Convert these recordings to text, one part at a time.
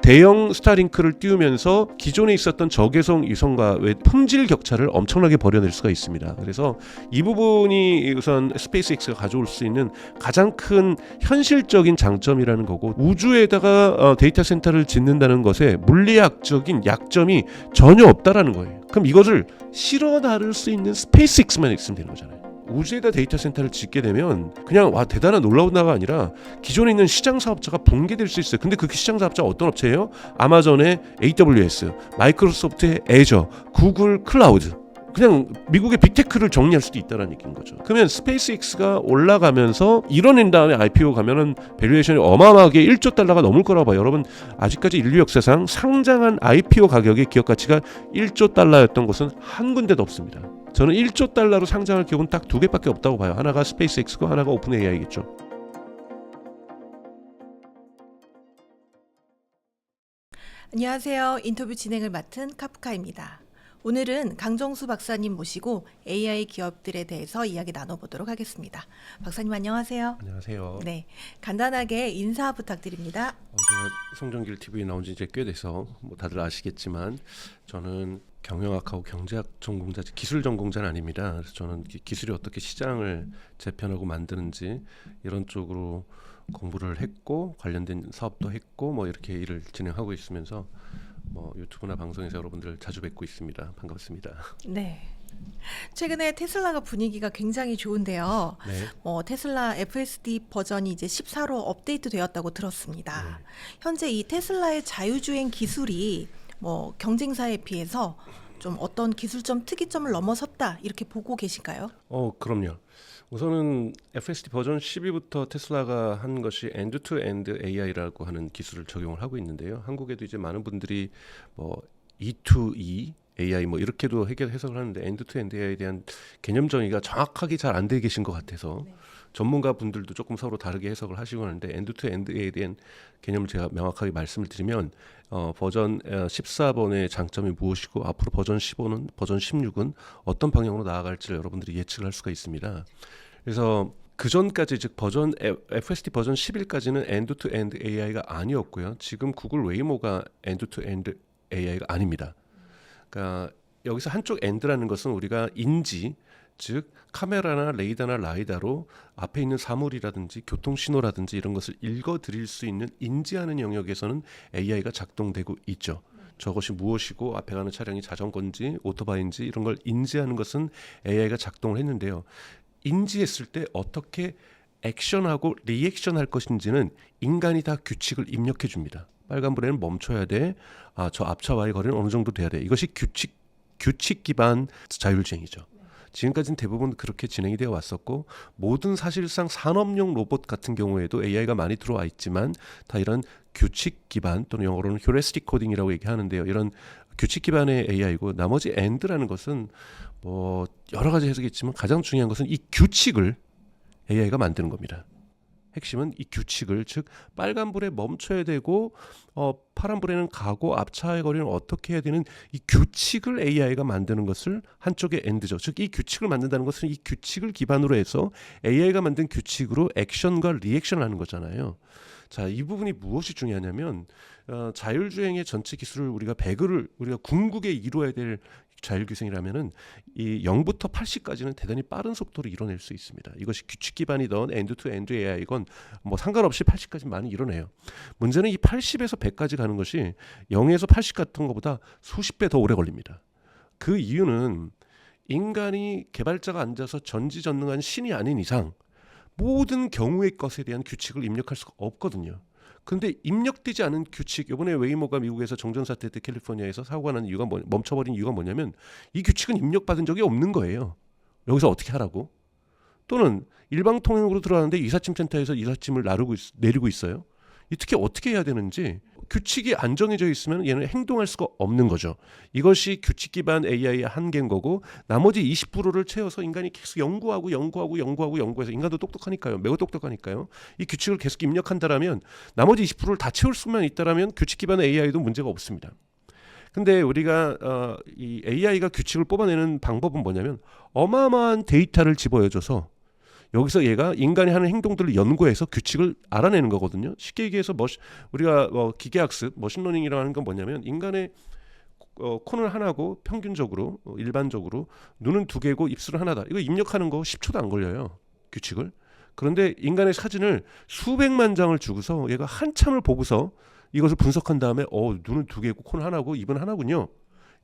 대형 스타링크를 띄우면서 기존에 있었던 저개성 위성과 품질 격차를 엄청나게 벌여낼 수가 있습니다. 그래서 이 부분이 우선 스페이스X가 가져올 수 있는 가장 큰 현실적인 장점이라는 거고, 우주에다가 데이터 센터를 짓는다는 것에 물리학적인 약점이 전혀 없다라는 거예요. 그럼 이것을 실어 나를 수 있는 스페이스X만 있으면 되는 거잖아요. 우주에다 데이터 센터를 짓게 되면 그냥 와 대단한 놀라운다가 아니라 기존에 있는 시장 사업자가 붕괴될 수 있어요. 근데 그 시장 사업자 어떤 업체예요? 아마존의 AWS, 마이크로소프트의 애저, 구글 클라우드. 그냥 미국의 빅테크를 정리할 수도 있다는 얘기인 거죠. 그러면 스페이스X가 올라가면서 이뤄낸 다음에 IPO 가면은 밸류에이션이 어마어마하게 1조 달러가 넘을 거라고 봐요. 여러분, 아직까지 인류 역사상 상장한 IPO 가격의 기업 가치가 1조 달러였던 곳은 한 군데도 없습니다. 저는 1조 달러로 상장할 기업은 딱 두 개밖에 없다고 봐요. 하나가 스페이스X고 하나가 오픈 AI겠죠. 안녕하세요. 인터뷰 진행을 맡은 카프카입니다. 오늘은 강정수 박사님 모시고 AI 기업들에 대해서 이야기 나눠보도록 하겠습니다. 박사님 안녕하세요. 안녕하세요. 네, 간단하게 인사 부탁드립니다. 제가 송정길 TV에 나온 지 이제 꽤 돼서 다들 아시겠지만 저는 경영학하고 경제학 전공자지 기술 전공자는 아닙니다. 그래서 저는 기술이 어떻게 시장을 재편하고 만드는지 이런 쪽으로 공부를 했고 관련된 사업도 했고 이렇게 일을 진행하고 있으면서 유튜브나 방송에서 여러분들 자주 뵙고 있습니다. 반갑습니다. 네. 최근에 테슬라가 분위기가 굉장히 좋은데요. 네. 테슬라 FSD 버전이 이제 14로 업데이트 되었다고 들었습니다. 네. 현재 이 테슬라의 자율주행 기술이 경쟁사에 비해서 좀 어떤 기술점 특이점을 넘어섰다 이렇게 보고 계신가요? 그럼요. 우선은 FSD 버전 12부터 테슬라가 한 것이 엔드-투-엔드 AI라고 하는 기술을 적용을 하고 있는데요. 한국에도 이제 많은 분들이 E2E AI 이렇게도 해석을 하는데 엔드-투-엔드 AI에 대한 개념 정의가 정확하게 잘 안 되게 계신 것 같아서 네. 전문가 분들도 조금 서로 다르게 해석을 하시고 하는데 엔드-투-엔드에 대한 개념을 제가 명확하게 말씀을 드리면 버전 14번의 장점이 무엇이고 앞으로 버전 15는 버전 16은 어떤 방향으로 나아갈지를 여러분들이 예측을 할 수가 있습니다. 그래서 그 전까지 즉 버전 FSD 버전 11까지는 엔드-투-엔드 AI가 아니었고요. 지금 구글 웨이모가 엔드-투-엔드 AI가 아닙니다. 그러니까 여기서 한쪽 엔드라는 것은 우리가 인지 즉 카메라나 레이더나 라이다로 앞에 있는 사물이라든지 교통신호라든지 이런 것을 읽어드릴 수 있는 인지하는 영역에서는 AI가 작동되고 있죠. 저것이 무엇이고 앞에 가는 차량이 자전거인지 오토바이인지 이런 걸 인지하는 것은 AI가 작동을 했는데요. 인지했을 때 어떻게 액션하고 리액션할 것인지는 인간이 다 규칙을 입력해 줍니다. 빨간불에는 멈춰야 돼. 저 앞차와의 거리는 어느 정도 돼야 돼. 이것이 규칙 기반 자율주행이죠. 지금까지는 대부분 그렇게 진행이 되어 왔었고 모든 사실상 산업용 로봇 같은 경우에도 AI가 많이 들어와 있지만 다 이런 규칙 기반 또는 영어로는 휴레스틱 코딩이라고 얘기하는데요. 이런 규칙 기반의 AI고 나머지 엔드라는 것은 여러 가지 해석이 있지만 가장 중요한 것은 이 규칙을 AI가 만드는 겁니다. 핵심은 이 규칙을 즉 빨간불에 멈춰야 되고 파란불에는 가고 앞차의 거리는 어떻게 해야 되는 이 규칙을 AI가 만드는 것을 한쪽의 엔드죠. 즉 이 규칙을 만든다는 것은 이 규칙을 기반으로 해서 AI가 만든 규칙으로 액션과 리액션을 하는 거잖아요. 자, 이 부분이 무엇이 중요하냐면 자율주행의 전체 기술을 우리가 궁극에 이루어야 될 자율주행이라면은 이 0부터 80까지는 대단히 빠른 속도로 이뤄낼 수 있습니다. 이것이 규칙 기반이던 엔드-투-엔드 AI건 상관없이 80까지 많이 이뤄내요. 문제는 이 80에서 100까지 가는 것이 0에서 80 같은 것보다 수십 배 더 오래 걸립니다. 그 이유는 인간이 개발자가 앉아서 전지전능한 신이 아닌 이상 모든 경우의 것에 대한 규칙을 입력할 수가 없거든요. 근데 입력되지 않은 규칙, 이번에 웨이모가 미국에서 정전사태 때 캘리포니아에서 사고가 난 이유가 멈춰버린 이유가 뭐냐면 이 규칙은 입력받은 적이 없는 거예요. 여기서 어떻게 하라고? 또는 일방통행으로 들어가는데 이삿짐센터에서 이삿짐을 내리고 있어요. 특히 어떻게 해야 되는지 규칙이 안 정해져 있으면 얘는 행동할 수가 없는 거죠. 이것이 규칙 기반 AI의 한계인 거고 나머지 20%를 채워서 인간이 계속 연구해서 인간도 똑똑하니까요. 매우 똑똑하니까요. 이 규칙을 계속 입력한다라면 나머지 20%를 다 채울 수만 있다라면 규칙 기반 AI도 문제가 없습니다. 근데 우리가 이 AI가 규칙을 뽑아내는 방법은 뭐냐면 어마어마한 데이터를 집어여줘서 여기서 얘가 인간이 하는 행동들을 연구해서 규칙을 알아내는 거거든요. 쉽게 얘기해서 우리가 기계학습, 머신러닝이라고 하는 건 뭐냐면 인간의 코는 하나고 평균적으로 일반적으로 눈은 두 개고 입술은 하나다. 이거 입력하는 거 10초도 안 걸려요. 규칙을. 그런데 인간의 사진을 수백만 장을 주고서 얘가 한참을 보고서 이것을 분석한 다음에 눈은 두 개고 코는 하나고 입은 하나군요.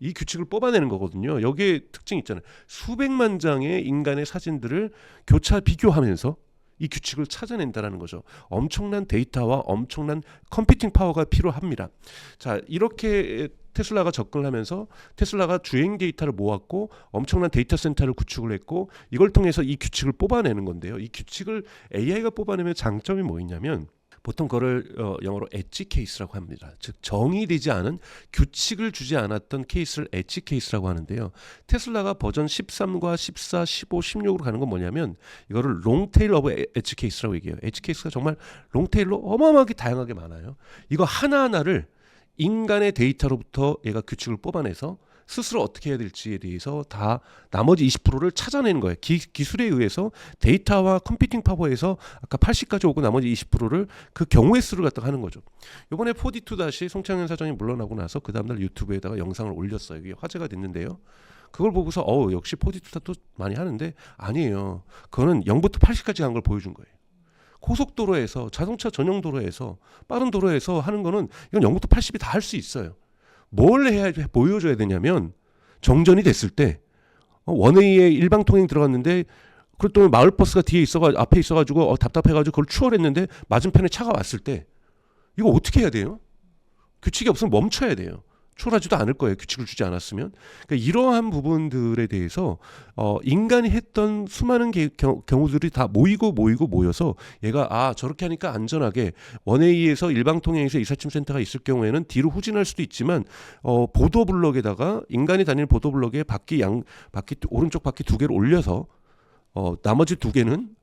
이 규칙을 뽑아내는 거거든요. 여기에 특징이 있잖아요. 수백만 장의 인간의 사진들을 교차 비교하면서 이 규칙을 찾아낸다라는 거죠. 엄청난 데이터와 엄청난 컴퓨팅 파워가 필요합니다. 자, 이렇게 테슬라가 접근을 하면서 테슬라가 주행 데이터를 모았고 엄청난 데이터 센터를 구축을 했고 이걸 통해서 이 규칙을 뽑아내는 건데요. 이 규칙을 AI가 뽑아내면 장점이 뭐 있냐면 보통 그거를 영어로 엣지 케이스라고 합니다. 즉 정의되지 않은 규칙을 주지 않았던 케이스를 엣지 케이스라고 하는데요. 테슬라가 버전 13과 14, 15, 16으로 가는 건 뭐냐면 이거를 롱테일 오브 엣지 케이스라고 얘기해요. 엣지 케이스가 정말 롱테일로 어마어마하게 다양하게 많아요. 이거 하나하나를 인간의 데이터로부터 얘가 규칙을 뽑아내서 스스로 어떻게 해야 될지에 대해서 다 나머지 20%를 찾아내는 거예요. 기술에 의해서 데이터와 컴퓨팅 파워에서 아까 80까지 오고 나머지 20%를 그 경우의 수를 갖다가 하는 거죠. 이번에 4D2 송창현 사장이 물러나고 나서 그 다음날 유튜브에다가 영상을 올렸어요. 이게 화제가 됐는데요. 그걸 보고서 역시 4D2다 또 많이 하는데 아니에요. 그거는 0부터 80까지 간 걸 보여준 거예요. 고속도로에서 자동차 전용 도로에서 빠른 도로에서 하는 거는 이건 0부터 80이 다 할 수 있어요. 뭘 해야 보여줘야 되냐면 정전이 됐을 때 원웨이에 일방통행 들어갔는데 그랬더니 마을버스가 뒤에 앞에 있어가지고 답답해가지고 그걸 추월했는데 맞은편에 차가 왔을 때 이거 어떻게 해야 돼요? 규칙이 없으면 멈춰야 돼요. 추월하지도 않을 거예요. 규칙을 주지 않았으면. 그러니까 이러한 부분들에 대해서 인간이 했던 수많은 경우들이 다 모여서 얘가 저렇게 하니까 안전하게 원웨이에서 일방통행에서 이삿짐센터가 있을 경우에는 뒤로 후진할 수도 있지만 보도블럭에다가 인간이 다니는 보도블럭에 바퀴 오른쪽 바퀴 두 개를 올려서 나머지 두 개는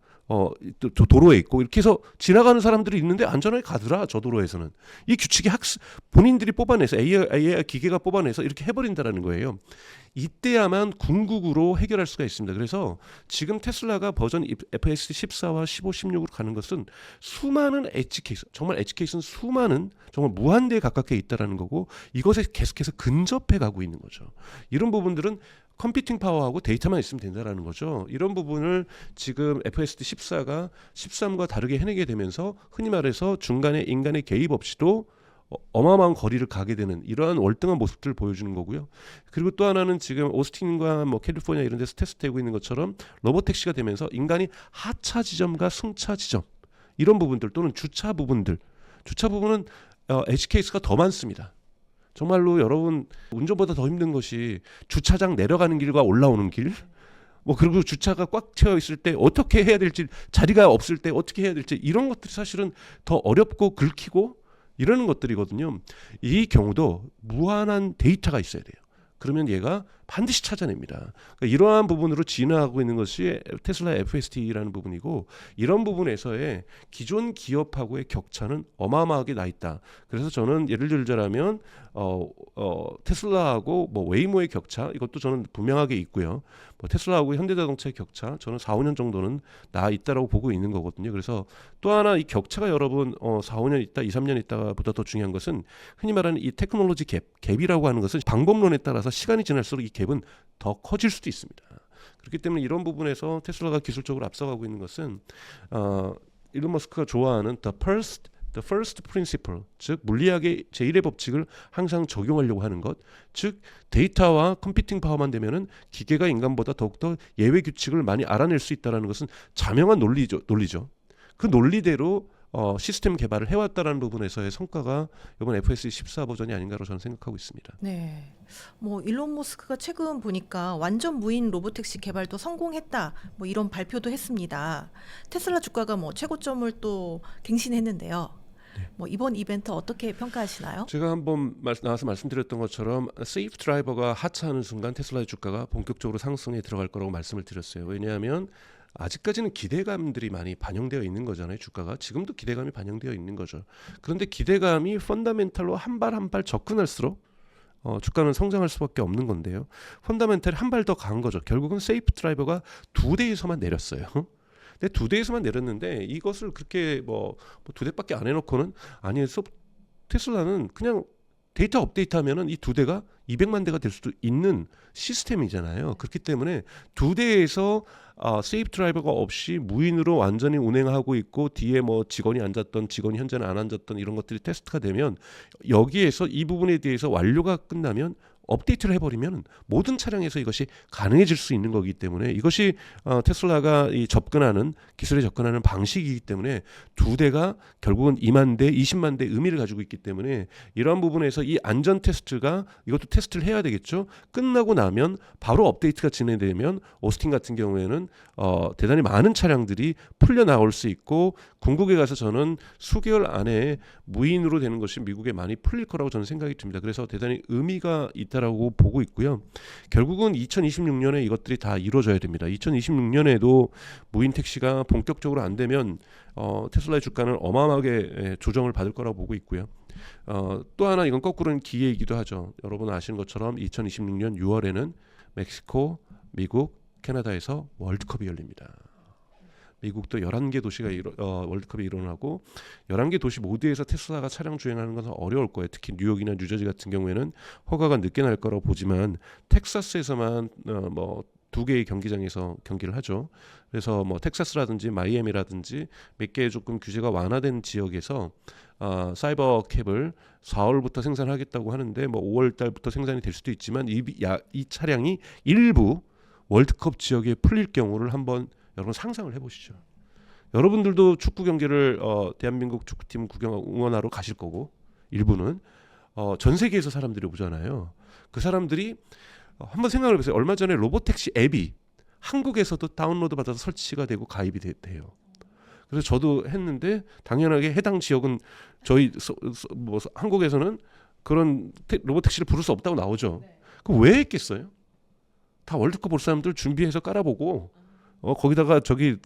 도로에 있고 이렇게 해서 지나가는 사람들이 있는데 안전하게 가더라. 저 도로에서는. 이 규칙이 본인들이 뽑아내서 AI 기계가 뽑아내서 이렇게 해버린다라는 거예요. 이때야만 궁극으로 해결할 수가 있습니다. 그래서 지금 테슬라가 버전 FSD 14와 15, 16으로 가는 것은 수많은 엣지 케이스, 정말 엣지 케이스는 수많은 정말 무한대에 가깝게 있다라는 거고 이것에 계속해서 근접해 가고 있는 거죠. 이런 부분들은 컴퓨팅 파워하고 데이터만 있으면 된다라는 거죠. 이런 부분을 지금 FSD 14가 13과 다르게 해내게 되면서 흔히 말해서 중간에 인간의 개입 없이도 어마어마한 거리를 가게 되는 이러한 월등한 모습들을 보여주는 거고요. 그리고 또 하나는 지금 오스틴과 캘리포니아 이런 데서 테스트되고 있는 것처럼 로봇택시가 되면서 인간이 하차 지점과 승차 지점 이런 부분들 또는 주차 부분은 엣지 케이스가 더 많습니다. 정말로 여러분 운전보다 더 힘든 것이 주차장 내려가는 길과 올라오는 길 그리고 주차가 꽉 채워 있을 때 어떻게 해야 될지 자리가 없을 때 어떻게 해야 될지 이런 것들이 사실은 더 어렵고 긁히고 이러는 것들이거든요. 이 경우도 무한한 데이터가 있어야 돼요. 그러면 얘가 반드시 찾아냅니다. 그러니까 이러한 부분으로 진화하고 있는 것이 테슬라 FSD라는 부분이고 이런 부분에서의 기존 기업하고의 격차는 어마어마하게 나 있다. 그래서 저는 예를 들자면 테슬라하고 웨이모의 격차 이것도 저는 분명하게 있고요. 테슬라하고 현대자동차의 격차 저는 4, 5년 정도는 나 있다라고 보고 있는 거거든요. 그래서 또 하나 이 격차가 여러분 4, 5년 있다, 2, 3년 있다보다 더 중요한 것은 흔히 말하는 이 테크놀로지 갭이라고 하는 것은 방법론에 따라서 시간이 지날수록 이 갭은 더 커질 수도 있습니다. 그렇기 때문에 이런 부분에서 테슬라가 기술적으로 앞서가고 있는 것은 일론 머스크가 좋아하는 the first principle, 즉 물리학의 제1의 법칙을 항상 적용하려고 하는 것, 즉 데이터와 컴퓨팅 파워만 되면은 기계가 인간보다 더욱더 예외 규칙을 많이 알아낼 수 있다는 것은 자명한 논리죠. 그 논리대로 시스템 개발을 해왔다는 부분에서의 성과가 이번 FSD 14 버전이 아닌가로 저는 생각하고 있습니다. 네. 일론 머스크가 최근 보니까 완전 무인 로보택시 개발도 성공했다. 이런 발표도 했습니다. 테슬라 주가가 최고점을 또 갱신했는데요. 이번 이벤트 어떻게 평가하시나요? 제가 한번 나와서 말씀드렸던 것처럼 세이프 드라이버가 하차하는 순간 테슬라의 주가가 본격적으로 상승에 들어갈 거라고 말씀을 드렸어요. 왜냐하면 아직까지는 기대감들이 많이 반영되어 있는 거잖아요. 주가가 지금도 기대감이 반영되어 있는 거죠. 그런데 기대감이 펀더멘탈로 한 발 한 발 접근할수록 주가는 성장할 수밖에 없는 건데요. 펀더멘탈이 한 발 더 강한 거죠. 결국은 세이프 드라이버가 2대에서만 내렸어요. 근데 2대에서만 내렸는데 이것을 그렇게 뭐 2대밖에 안 해놓고는 아니 테슬라는 그냥 데이터 업데이트하면은 이 2대가 200만 대가 될 수도 있는 시스템이잖아요. 그렇기 때문에 2대에서 세이프 드라이버가 없이 무인으로 완전히 운행하고 있고 뒤에 뭐 직원이 앉았던 직원이 현재는 안 앉았던 이런 것들이 테스트가 되면 여기에서 이 부분에 대해서 완료가 끝나면 업데이트를 해버리면 모든 차량에서 이것이 가능해질 수 있는 거기 때문에 이것이 테슬라가 이 접근하는 기술에 접근하는 방식이기 때문에 2대가 결국은 2만 대, 20만 대 의미를 가지고 있기 때문에 이러한 부분에서 이 안전 테스트가 이것도 테스트를 해야 되겠죠. 끝나고 나면 바로 업데이트가 진행되면 오스틴 같은 경우에는 대단히 많은 차량들이 풀려 나올 수 있고 궁극에 가서 저는 수개월 안에 무인으로 되는 것이 미국에 많이 풀릴 거라고 저는 생각이 듭니다. 그래서 대단히 의미가 있다라고 보고 있고요. 결국은 2026년에 이것들이 다 이루어져야 됩니다. 2026년에도 무인 택시가 본격적으로 안 되면 테슬라의 주가는 어마어마하게 조정을 받을 거라고 보고 있고요. 또 하나 이건 거꾸로는 기회이기도 하죠. 여러분 아시는 것처럼 2026년 6월에는 멕시코, 미국, 캐나다에서 월드컵이 열립니다. 미국도 11개 도시가 월드컵이 일어나고 11개 도시 모두에서 테슬라가 차량 주행하는 것은 어려울 거예요. 특히 뉴욕이나 뉴저지 같은 경우에는 허가가 늦게 날 거라고 보지만 텍사스에서만 뭐 2개의 경기장에서 경기를 하죠. 그래서 뭐 텍사스라든지 마이애미라든지 몇 개의 조금 규제가 완화된 지역에서 사이버 캡을 4월부터 생산하겠다고 하는데 뭐 5월 달부터 생산이 될 수도 있지만 이 차량이 일부 월드컵 지역에 풀릴 경우를 한번 여러분 상상을 해보시죠. 여러분들도 축구 경기를 대한민국 축구팀 응원하러 가실 거고 일부는 전 세계에서 사람들이 오잖아요. 그 사람들이 한번 생각을 해보세요. 얼마 전에 로보택시 앱이 한국에서도 다운로드 받아서 설치가 되고 가입이 돼요. 그래서 저도 했는데 당연하게 해당 지역은 저희 뭐 한국에서는 그런 로보택시를 부를 수 없다고 나오죠. 그럼 왜 했겠어요? 다 월드컵 볼 사람들 준비해서 깔아보고 거기다가 저기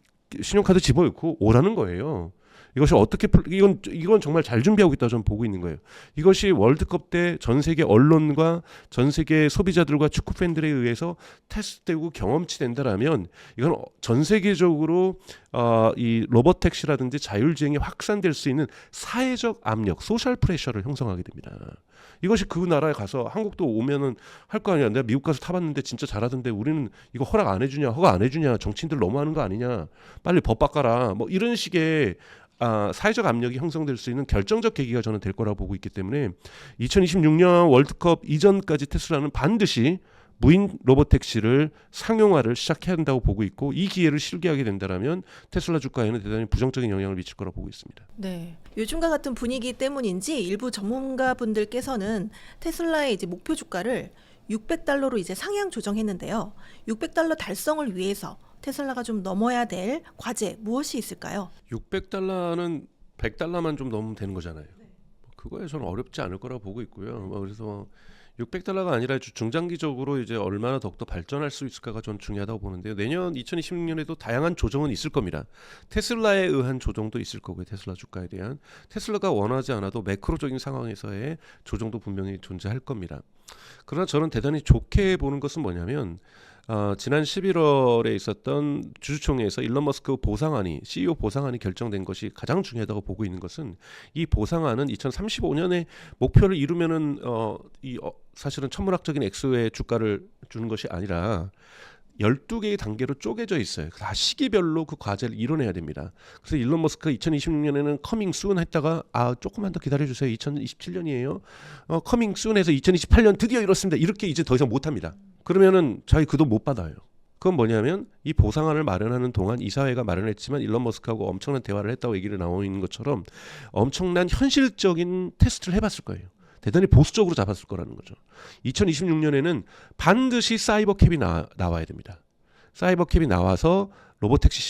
신용카드 집어넣고 오라는 거예요. 이것이 어떻게 이건 정말 잘 준비하고 있다고 저는 보고 있는 거예요. 이것이 월드컵 때 전 세계 언론과 전 세계 소비자들과 축구 팬들에 의해서 테스트되고 경험치 된다라면 이건 전 세계적으로 이 로봇 택시라든지 자율주행이 확산될 수 있는 사회적 압력, 소셜 프레셔를 형성하게 됩니다. 이것이 그 나라에 가서 한국도 오면은 할 거 아니야. 내가 미국 가서 타봤는데 진짜 잘하던데 우리는 이거 허락 안 해주냐, 허가 안 해주냐, 정치인들 너무 하는 거 아니냐, 빨리 법 바꿔라. 뭐 이런 식의 사회적 압력이 형성될 수 있는 결정적 계기가 저는 될 거라고 보고 있기 때문에 2026년 월드컵 이전까지 테슬라는 반드시 무인 로봇택시를 상용화를 시작해야 한다고 보고 있고 이 기회를 실기하게 된다면 테슬라 주가에는 대단히 부정적인 영향을 미칠 거라고 보고 있습니다. 네, 요즘과 같은 분위기 때문인지 일부 전문가분들께서는 테슬라의 이제 목표 주가를 $600로 이제 상향 조정했는데요. $600 달성을 위해서 테슬라가 좀 넘어야 될 과제 무엇이 있을까요? $600는 $100만 좀 넘으면 되는 거잖아요. 그거에 저는 어렵지 않을 거라고 보고 있고요. 그래서 $600가 아니라 중장기적으로 이제 얼마나 더욱더 발전할 수 있을까가 전 중요하다고 보는데요. 내년 2026년에도 다양한 조정은 있을 겁니다. 테슬라에 의한 조정도 있을 거고요. 테슬라 주가에 대한 테슬라가 원하지 않아도 매크로적인 상황에서의 조정도 분명히 존재할 겁니다. 그러나 저는 대단히 좋게 보는 것은 뭐냐면 지난 11월에 있었던 주주총회에서 일론 머스크 보상안이 CEO 보상안이 결정된 것이 가장 중요하다고 보고 있는 것은 이 보상안은 2035년에 목표를 이루면은 사실은 천문학적인 액수의 주가를 주는 것이 아니라 12개의 단계로 쪼개져 있어요. 다 시기별로 그 과제를 이뤄내야 됩니다. 그래서 일론 머스크가 2026년에는 커밍 순 했다가 조금만 더 기다려주세요. 2027년이에요. 커밍 순 해서 2028년 드디어 이뤘습니다. 이렇게 이제 더 이상 못합니다. 그러면은 자기 그 돈 못 받아요. 그건 뭐냐면 이 보상안을 마련하는 동안 이사회가 마련했지만 일론 머스크하고 엄청난 대화를 했다고 얘기를 나오는 것처럼 엄청난 현실적인 테스트를 해봤을 거예요. 대단히 보수적으로 잡았을 거라는 거죠. 2026년에는 반드시 사이버캡이 나와야 됩니다. 사이버캡이 나와서 로보택시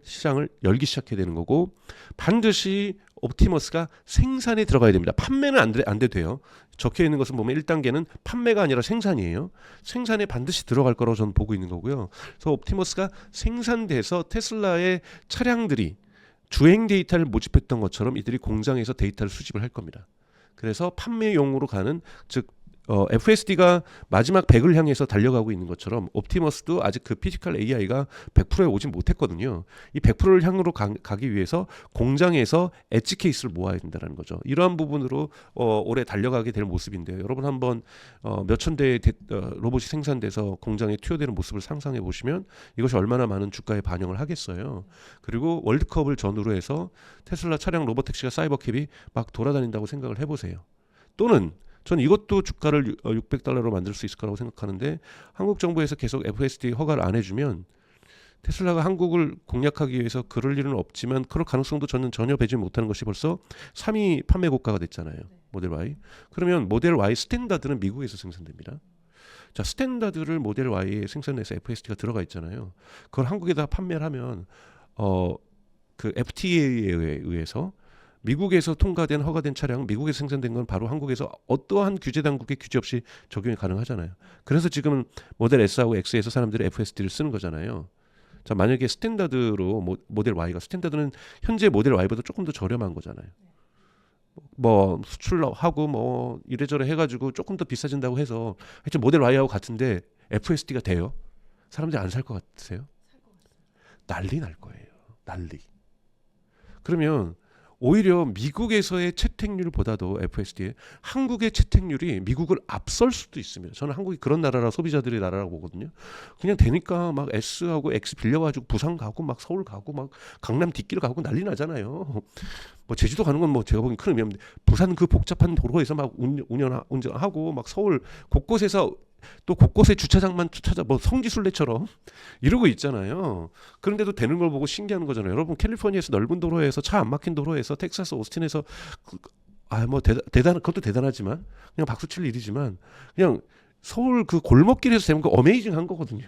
시장을 열기 시작해야 되는 거고 반드시 옵티머스가 생산에 들어가야 됩니다. 판매는 안 돼요. 적혀 있는 것은 보면 1단계는 판매가 아니라 생산이에요. 생산에 반드시 들어갈 거라고 저는 보고 있는 거고요. 그래서 옵티머스가 생산돼서 테슬라의 차량들이 주행 데이터를 모집했던 것처럼 이들이 공장에서 데이터를 수집을 할 겁니다. 그래서 판매용으로 가는 즉 FSD가 마지막 100을 향해서 달려가고 있는 것처럼 옵티머스도 아직 그 피지컬 AI가 100%에 오진 못했거든요. 이 100%를 향으로 가기 위해서 공장에서 엣지 케이스를 모아야 된다는 거죠. 이러한 부분으로 올해 달려가게 될 모습인데요. 여러분 한번 몇천 대의 로봇이 생산돼서 공장에 투여되는 모습을 상상해 보시면 이것이 얼마나 많은 주가에 반영을 하겠어요. 그리고 월드컵을 전후로 해서 테슬라 차량 로봇택시가 사이버캡이 막 돌아다닌다고 생각을 해보세요. 또는 저는 이것도 주가를 $600로 만들 수 있을 거라고 생각하는데 한국 정부에서 계속 FSD 허가를 안 해주면 테슬라가 한국을 공략하기 위해서 그럴 일은 없지만 그럴 가능성도 저는 전혀 배제 못하는 것이 벌써 3위 판매 고가가 됐잖아요. 모델 Y. 그러면 모델 Y 스탠다드는 미국에서 생산됩니다. 자, 스탠다드를 모델 Y에 생산해서 FSD가 들어가 있잖아요. 그걸 한국에다 판매를 하면 그 FTA에 의해서 미국에서 통과된 허가된 차량, 미국에서 생산된 건 바로 한국에서 어떠한 규제 당국의 규제 없이 적용이 가능하잖아요. 그래서 지금 모델 S하고 X에서 사람들이 FSD를 쓰는 거잖아요. 자, 만약에 스탠다드로 모델 Y가 스탠다드는 현재 모델 Y보다 조금 더 저렴한 거잖아요. 뭐 수출하고 뭐 이래저래 해가지고 조금 더 비싸진다고 해서 하여튼 모델 Y하고 같은데 FSD가 돼요? 사람들이 안 살 것 같으세요? 난리 날 거예요. 난리. 그러면 오히려 미국에서의 채택률보다도 FSD에 한국의 채택률이 미국을 앞설 수도 있습니다. 저는 한국이 그런 나라라 소비자들의 나라라고 보거든요. 그냥 되니까 막 S하고 X 빌려가지고 부산 가고 막 서울 가고 막 강남 뒷길 가고 난리 나잖아요. 뭐 제주도 가는 건 뭐 제가 보기엔 큰 의미 없는데 부산 그 복잡한 도로에서 막 운전하고 막 서울 곳곳에서 또 곳곳에 주차장만 찾아 뭐 성지순례처럼 이러고 있잖아요. 그런데도 되는 걸 보고 신기한 거잖아요. 여러분 캘리포니아에서 넓은 도로에서 차 안 막힌 도로에서 텍사스 오스틴에서 뭐 대단 그것도 대단하지만 그냥 박수 칠 일이지만 그냥 서울 그 골목길에서 되는 거 어메이징한 거거든요.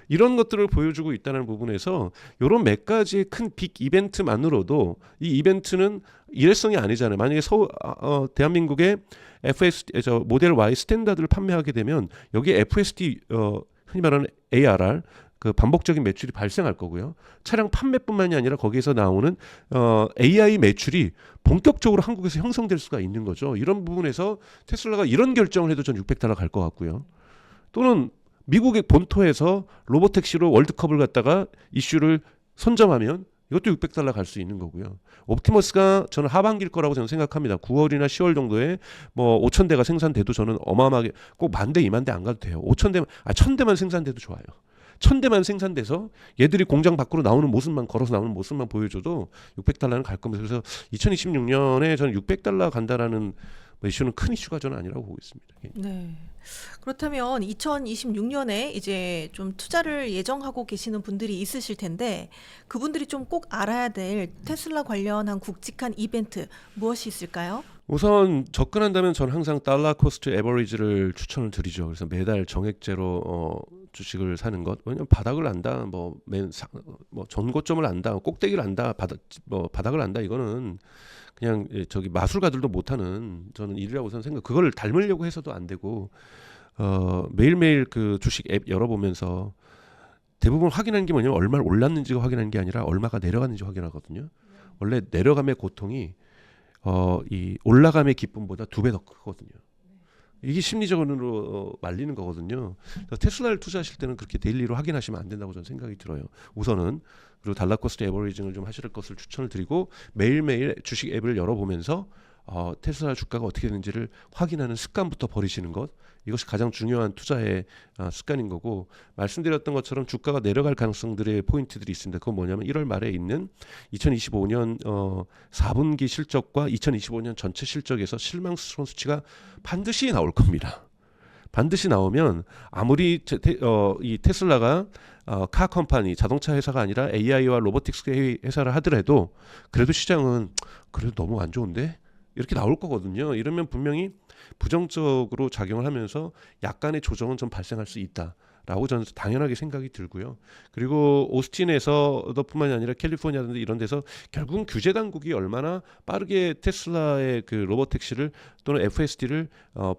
이런 것들을 보여주고 있다는 부분에서 이런 몇 가지의 큰 빅 이벤트만으로도 이 이벤트는 일회성이 아니잖아요. 만약에 대한민국의 모델 Y 스탠다드를 판매하게 되면 여기에 FSD 흔히 말하는 ARR 그 반복적인 매출이 발생할 거고요. 차량 판매뿐만이 아니라 거기에서 나오는 AI 매출이 본격적으로 한국에서 형성될 수가 있는 거죠. 이런 부분에서 테슬라가 이런 결정을 해도 전 $600 갈 것 같고요. 또는 미국의 본토에서 로봇택시로 월드컵을 갖다가 이슈를 선점하면 이것도 $600 갈 수 있는 거고요. 옵티머스가 저는 하반기일 거라고 저는 생각합니다. 9월이나 10월 정도에 뭐 5,000대가 생산돼도 저는 어마어마하게 꼭 10,000대, 20,000대 안 가도 돼요. 1,000대만 생산돼도 좋아요. 1,000대만 생산돼서 얘들이 공장 밖으로 나오는 모습만 걸어서 나오는 모습만 보여줘도 $600는 갈 겁니다. 그래서 2026년에 저는 $600 간다라는 이슈는 큰 이슈가 저는 아니라고 보고 있습니다. 네. 그렇다면 2026년에 이제 좀 투자를 예정하고 계시는 분들이 있으실 텐데 그분들이 좀 꼭 알아야 될 테슬라 관련한 굵직한 이벤트 무엇이 있을까요? 우선 접근한다면 저는 항상 달러 코스트 에버리지를 추천을 드리죠. 그래서 매달 정액제로 주식을 사는 것. 왜냐면 바닥을 안다, 뭐 전고점을 안다, 꼭대기를 안다, 바닥을 안다. 이거는 그냥 저기 마술가들도 못하는 저는 일이라고 저는 생각. 그걸 닮으려고 해서도 안 되고 매일매일 그 주식 앱 열어보면서 대부분 확인하는 게 뭐냐면 얼마를 올랐는지가 확인하는 게 아니라 얼마가 내려갔는지 확인하거든요. 원래 내려감의 고통이 이 올라감의 기쁨보다 2배 더 크거든요. 이게 심리적으로 말리는 거거든요. 그래서 테슬라를 투자하실 때는 그렇게 데일리로 확인하시면 안 된다고 저는 생각이 들어요. 우선은 그리고 달러 코스트 에버리징을 좀 하실 것을 추천을 드리고 매일매일 주식 앱을 열어보면서 테슬라 주가가 어떻게 되는지를 확인하는 습관부터 버리시는 것, 이것이 가장 중요한 투자의 습관인 거고, 말씀드렸던 것처럼 주가가 내려갈 가능성들의 포인트들이 있습니다. 그건 뭐냐면 1월 말에 있는 2025년 4분기 실적과 2025년 전체 실적에서 실망스러운 수치가 반드시 나올 겁니다. 반드시 나오면 아무리 이 테슬라가 카 컴퍼니 자동차 회사가 아니라 AI와 로보틱스 회사를 하더라도 그래도 시장은 그래도 너무 안 좋은데 이렇게 나올 거거든요. 이러면 분명히 부정적으로 작용을 하면서 약간의 조정은 좀 발생할 수 있다. 라고 저는 당연하게 생각이 들고요. 그리고 오스틴에서뿐만이 아니라 캘리포니아든지 이런 데서 결국은 규제 당국이 얼마나 빠르게 테슬라의 그 로봇 택시를 또는 FSD를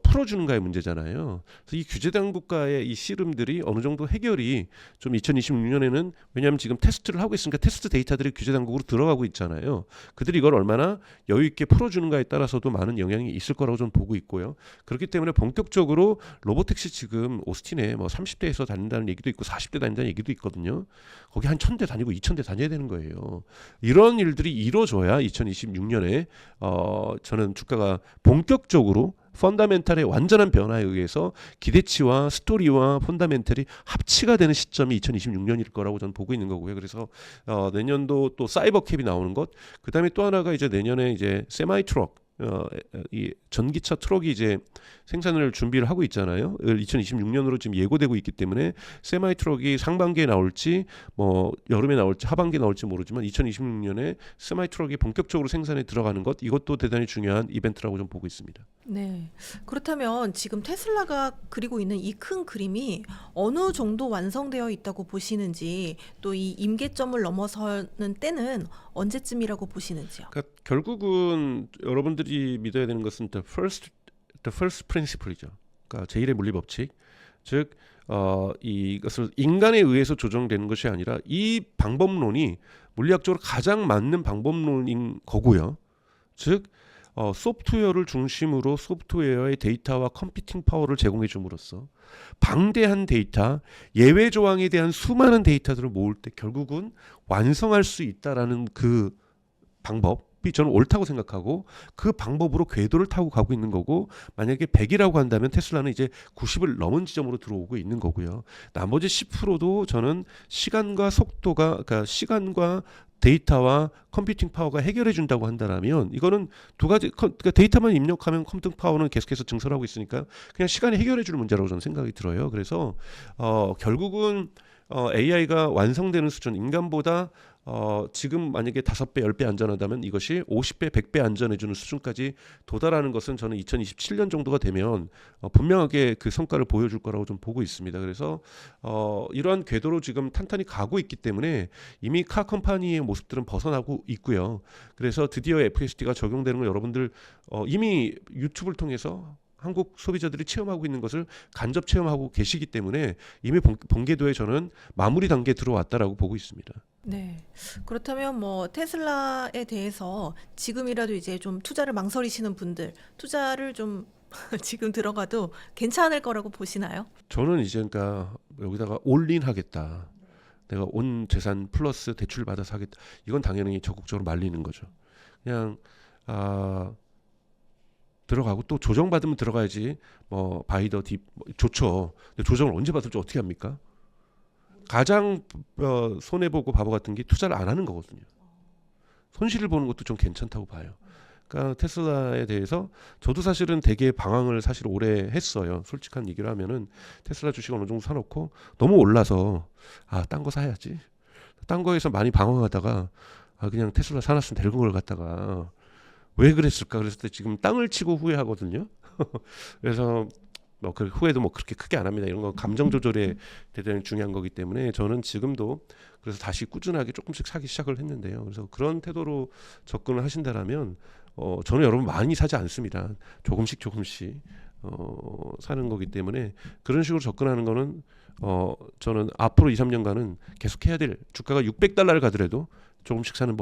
풀어주는가의 문제잖아요. 그래서 이 규제 당국과의 이 씨름들이 어느 정도 해결이 좀 2026년에는, 왜냐하면 지금 테스트를 하고 있으니까 테스트 데이터들이 규제 당국으로 들어가고 있잖아요. 그들이 이걸 얼마나 여유 있게 풀어주는가에 따라서도 많은 영향이 있을 거라고 저는 보고 있고요. 그렇기 때문에 본격적으로 로봇택시 지금 오스틴에 뭐 30대에서 다닌다는 얘기도 있고 40대 다닌다는 얘기도 있거든요. 거기 한 1000대 다니고 2000대 다녀야 되는 거예요. 이런 일들이 이루어져야 2026년에 저는 주가가 본격적으로 펀다멘탈의 완전한 변화에 의해서 기대치와 스토리와 펀다멘탈이 합치가 되는 시점이 2026년일 거라고 저는 보고 있는 거고요. 그래서 내년도 또 사이버캡이 나오는 것, 그다음에 또 하나가 이제 내년에 이제 세마이 트럭, 이 전기차 트럭이 이제 생산을 준비를 하고 있잖아요. 2026년으로 지금 예고되고 있기 때문에 세마이 트럭이 상반기에 나올지 뭐 여름에 나올지 하반기에 나올지 모르지만 2026년에 세마이 트럭이 본격적으로 생산에 들어가는 것, 이것도 대단히 중요한 이벤트라고 좀 보고 있습니다. 네. 그렇다면 지금 테슬라가 그리고 있는 이 큰 그림이 어느 정도 완성되어 있다고 보시는지, 또 이 임계점을 넘어서는 때는 언제쯤이라고 보시는지요? 그러니까 결국은 여러분들이 믿어야 되는 것은 the first principle이죠. 그러니까 제1의 물리 법칙. 즉 이것을 인간에 의해서 조정되는 것이 아니라 이 방법론이 물리학적으로 가장 맞는 방법론인 거고요. 즉 소프트웨어를 중심으로 소프트웨어의 데이터와 컴퓨팅 파워를 제공해 줌으로써 방대한 데이터, 예외 조항에 대한 수많은 데이터들을 모을 때 결국은 완성할 수 있다라는 그 방법이 저는 옳다고 생각하고, 그 방법으로 궤도를 타고 가고 있는 거고, 만약에 100이라고 한다면 테슬라는 이제 90을 넘은 지점으로 들어오고 있는 거고요. 나머지 10%도 저는 시간과 속도가, 그러니까 시간과 데이터와 컴퓨팅 파워가 해결해 준다고 한다면, 이거는 두 가지, 그러니까 데이터만 입력하면 컴퓨팅 파워는 계속해서 증설하고 있으니까 그냥 시간이 해결해 주는 문제라고 저는 생각이 들어요. 그래서 결국은 AI가 완성되는 수준, 인간보다 지금 만약에 5배, 10배 안전하다면 이것이 50배, 100배 안전해주는 수준까지 도달하는 것은 저는 2027년 정도가 되면 분명하게 그 성과를 보여줄 거라고 좀 보고 있습니다. 그래서 이러한 궤도로 지금 탄탄히 가고 있기 때문에 이미 카 컴퍼니의 모습들은 벗어나고 있고요. 그래서 드디어 FSD가 적용되는 걸 여러분들 이미 유튜브를 통해서 한국 소비자들이 체험하고 있는 것을 간접 체험하고 계시기 때문에 이미 본궤도에 저는 마무리 단계에 들어왔다라고 보고 있습니다. 네. 그렇다면 뭐 테슬라에 대해서 지금이라도 이제 좀 투자를 망설이시는 분들, 투자를 좀 지금 들어가도 괜찮을 거라고 보시나요? 저는 이제 그러니까 여기다가 올인 하겠다. 내가 온 재산 플러스 대출 받아서 하겠다. 이건 당연히 적극적으로 말리는 거죠. 그냥 들어가고 또 조정받으면 들어가야지. 뭐 바이더 딥 좋죠. 근데 조정을 언제 받을지 어떻게 합니까? 가장 손해 보고 바보 같은 게 투자를 안 하는 거거든요. 손실을 보는 것도 좀 괜찮다고 봐요. 그러니까 테슬라에 대해서 저도 사실은 되게 방황을 사실 오래 했어요. 솔직한 얘기를 하면은 테슬라 주식 어느 정도 사놓고 너무 올라서 딴 거 사야지. 딴 거에서 많이 방황하다가 그냥 테슬라 사놨으면 되는 걸 갖다가 왜 그랬을까? 그랬을 때 지금 땅을 치고 후회하거든요. 그래서 뭐 후회도 뭐 그렇게 크게 안 합니다. 이런 거 감정 조절에 대단히 중요한 거기 때문에 저는 지금도 그래서 다시 꾸준하게 조금씩 사기 시작을 했는데요. 그래서 그런 태도로 접근을 하신다라면 저는 여러분 많이 사지 않습니다. 조금씩 사는 거기 때문에 그런 식으로 접근하는 거는 저는 앞으로 2, 3년간은 계속 해야 될, 주가가 $600를 가더라도 조금씩 사는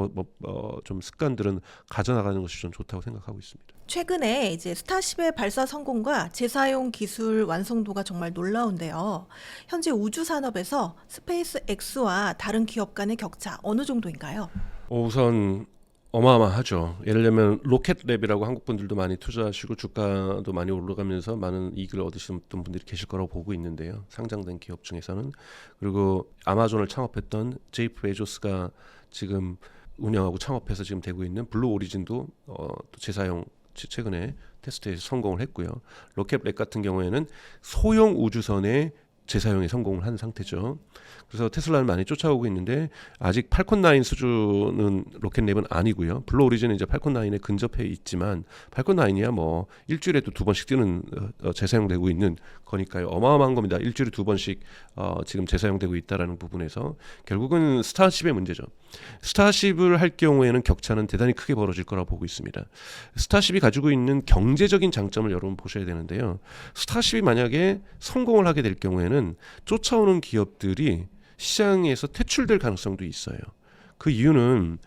좀 습관들은 가져나가는 것이 좀 좋다고 생각하고 있습니다. 최근에 이제 스타쉽의 발사 성공과 재사용 기술 완성도가 정말 놀라운데요. 현재 우주 산업에서 스페이스 X와 다른 기업 간의 격차 어느 정도인가요? 우선 어마어마하죠. 예를 들면 로켓랩이라고 한국 분들도 많이 투자하시고 주가도 많이 올라가면서 많은 이익을 얻으시는 분들이 계실 거라고 보고 있는데요. 상장된 기업 중에서는. 그리고 아마존을 창업했던 제이프 베조스가 지금 운영하고 창업해서 지금 되고 있는 블루 오리진도 또 재사용 최근에 테스트에서 성공을 했고요. 로켓랩 같은 경우에는 소형 우주선의 재사용에 성공을 한 상태죠. 그래서 테슬라를 많이 쫓아오고 있는데 아직 팔콘 9 수준은 로켓랩은 아니고요. 블루 오리진은 이제 팔콘 9에 근접해 있지만 팔콘 9이야 뭐 일주일에도 2번씩 뛰는 재사용되고 있는 거니까요. 어마어마한 겁니다. 일주일에 2번씩 지금 재사용되고 있다라는 부분에서 결국은 스타쉽의 문제죠. 스타쉽을 할 경우에는 격차는 대단히 크게 벌어질 거라고 보고 있습니다. 스타쉽이 가지고 있는 경제적인 장점을 여러분 보셔야 되는데요. 스타쉽이 만약에 성공을 하게 될 경우에는 쫓아오는 기업들이 시장에서 퇴출될 가능성도 있어요. 그 이유는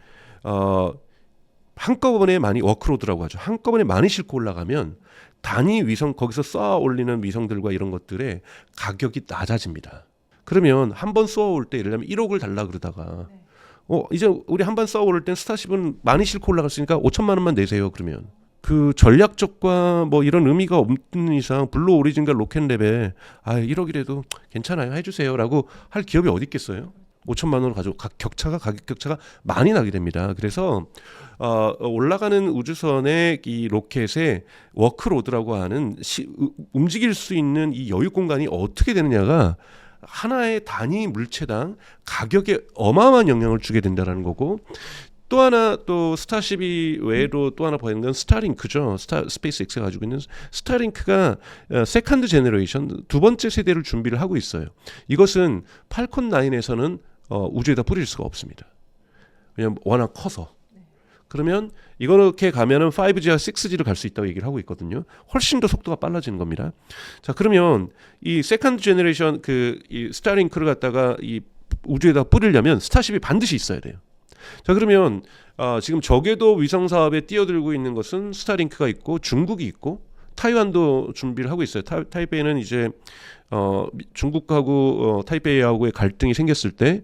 한꺼번에 많이 워크로드라고 하죠. 한꺼번에 많이 싣고 올라가면 단위 위성 거기서 쏘아 올리는 위성들과 이런 것들의 가격이 낮아집니다. 그러면 한 번 쏘아 올 때 예를 들면 1억을 달라 그러다가 이제 우리 한 번 쏘아 오를 땐 스타쉽은 많이 싣고 올라갈 수 있으니까 5천만 원만 내세요. 그러면 그 전략적과 뭐 이런 의미가 없는 이상 블루 오리진과 로켓랩에 1억이라도 괜찮아요 해주세요라고 할 기업이 어디 있겠어요? 5천만 원을 가지고 가격 격차가 많이 나게 됩니다. 그래서 올라가는 우주선의 이 로켓의 워크로드라고 하는 움직일 수 있는 이 여유 공간이 어떻게 되느냐가 하나의 단위 물체당 가격에 어마어마한 영향을 주게 된다는 거고, 또 하나 또 스타쉽이 외에도 또 하나 보이는 건 스타링크죠. 스페이스X가 가지고 있는 스타링크가 세컨드 제너레이션 두 번째 세대를 준비를 하고 있어요. 이것은 팔콘 9에서는 우주에다 뿌릴 수가 없습니다. 왜냐하면 워낙 커서. 그러면 이렇게 가면은 5G와 6G로 갈 수 있다고 얘기를 하고 있거든요. 훨씬 더 속도가 빨라지는 겁니다. 자, 그러면 이 세컨드 제너레이션 이 스타링크를 갖다가 이 우주에다 뿌리려면 스타쉽이 반드시 있어야 돼요. 자, 그러면 지금 저궤도 위성 사업에 뛰어들고 있는 것은 스타링크가 있고 중국이 있고 타이완도 준비를 하고 있어요. 타이베이는 이제 중국하고 타이베이하고의 갈등이 생겼을 때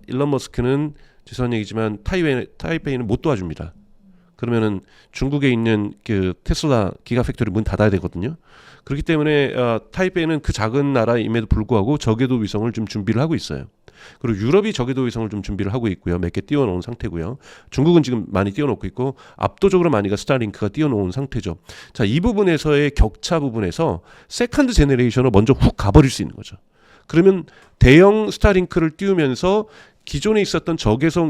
일론 머스크는 죄송한 얘기지만 타이베이는 못 도와줍니다. 그러면은 중국에 있는 그 테슬라 기가 팩토리 문 닫아야 되거든요. 그렇기 때문에 타이베이는 그 작은 나라임에도 불구하고 저궤도 위성을 좀 준비를 하고 있어요. 그리고 유럽이 저궤도 위성을 좀 준비를 하고 있고요. 몇 개 띄워놓은 상태고요. 중국은 지금 많이 띄워놓고 있고 압도적으로 많이가 스타링크가 띄워놓은 상태죠. 자, 이 부분에서의 격차 부분에서 세컨드 제너레이션으로 먼저 훅 가버릴 수 있는 거죠. 그러면 대형 스타링크를 띄우면서 기존에 있었던 저궤성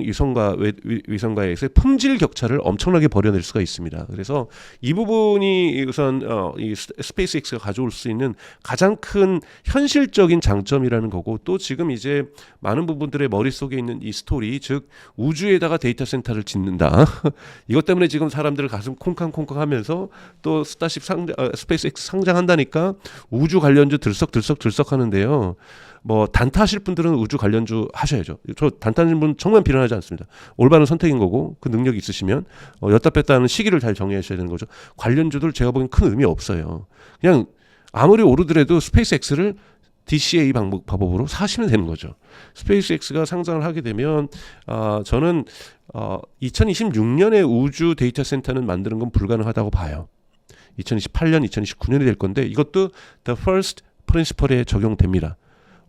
위성과에서의 품질 격차를 엄청나게 벌여낼 수가 있습니다. 그래서 이 부분이 우선 이 스페이스X가 가져올 수 있는 가장 큰 현실적인 장점이라는 거고, 또 지금 이제 많은 부분들의 머릿속에 있는 이 스토리, 즉 우주에다가 데이터 센터를 짓는다. 이것 때문에 지금 사람들 가슴 콩캉콩캉 하면서 또 스페이스X 상장한다니까 우주 관련주 들썩 하는데요. 뭐 단타하실 분들은 우주 관련주 하셔야죠. 저 단타하는 분 정말 비난하지 않습니다. 올바른 선택인 거고 그 능력이 있으시면 였다 뺐다 하는 시기를 잘 정해야 되는 거죠. 관련주들 제가 보기엔 큰 의미 없어요. 그냥 아무리 오르더라도 스페이스X를 DCA 방법으로 사시면 되는 거죠. 스페이스X가 상장을 하게 되면 저는 2026년에 우주 데이터 센터는 만드는 건 불가능하다고 봐요. 2028년, 2029년이 될 건데 이것도 The First Principle에 적용됩니다.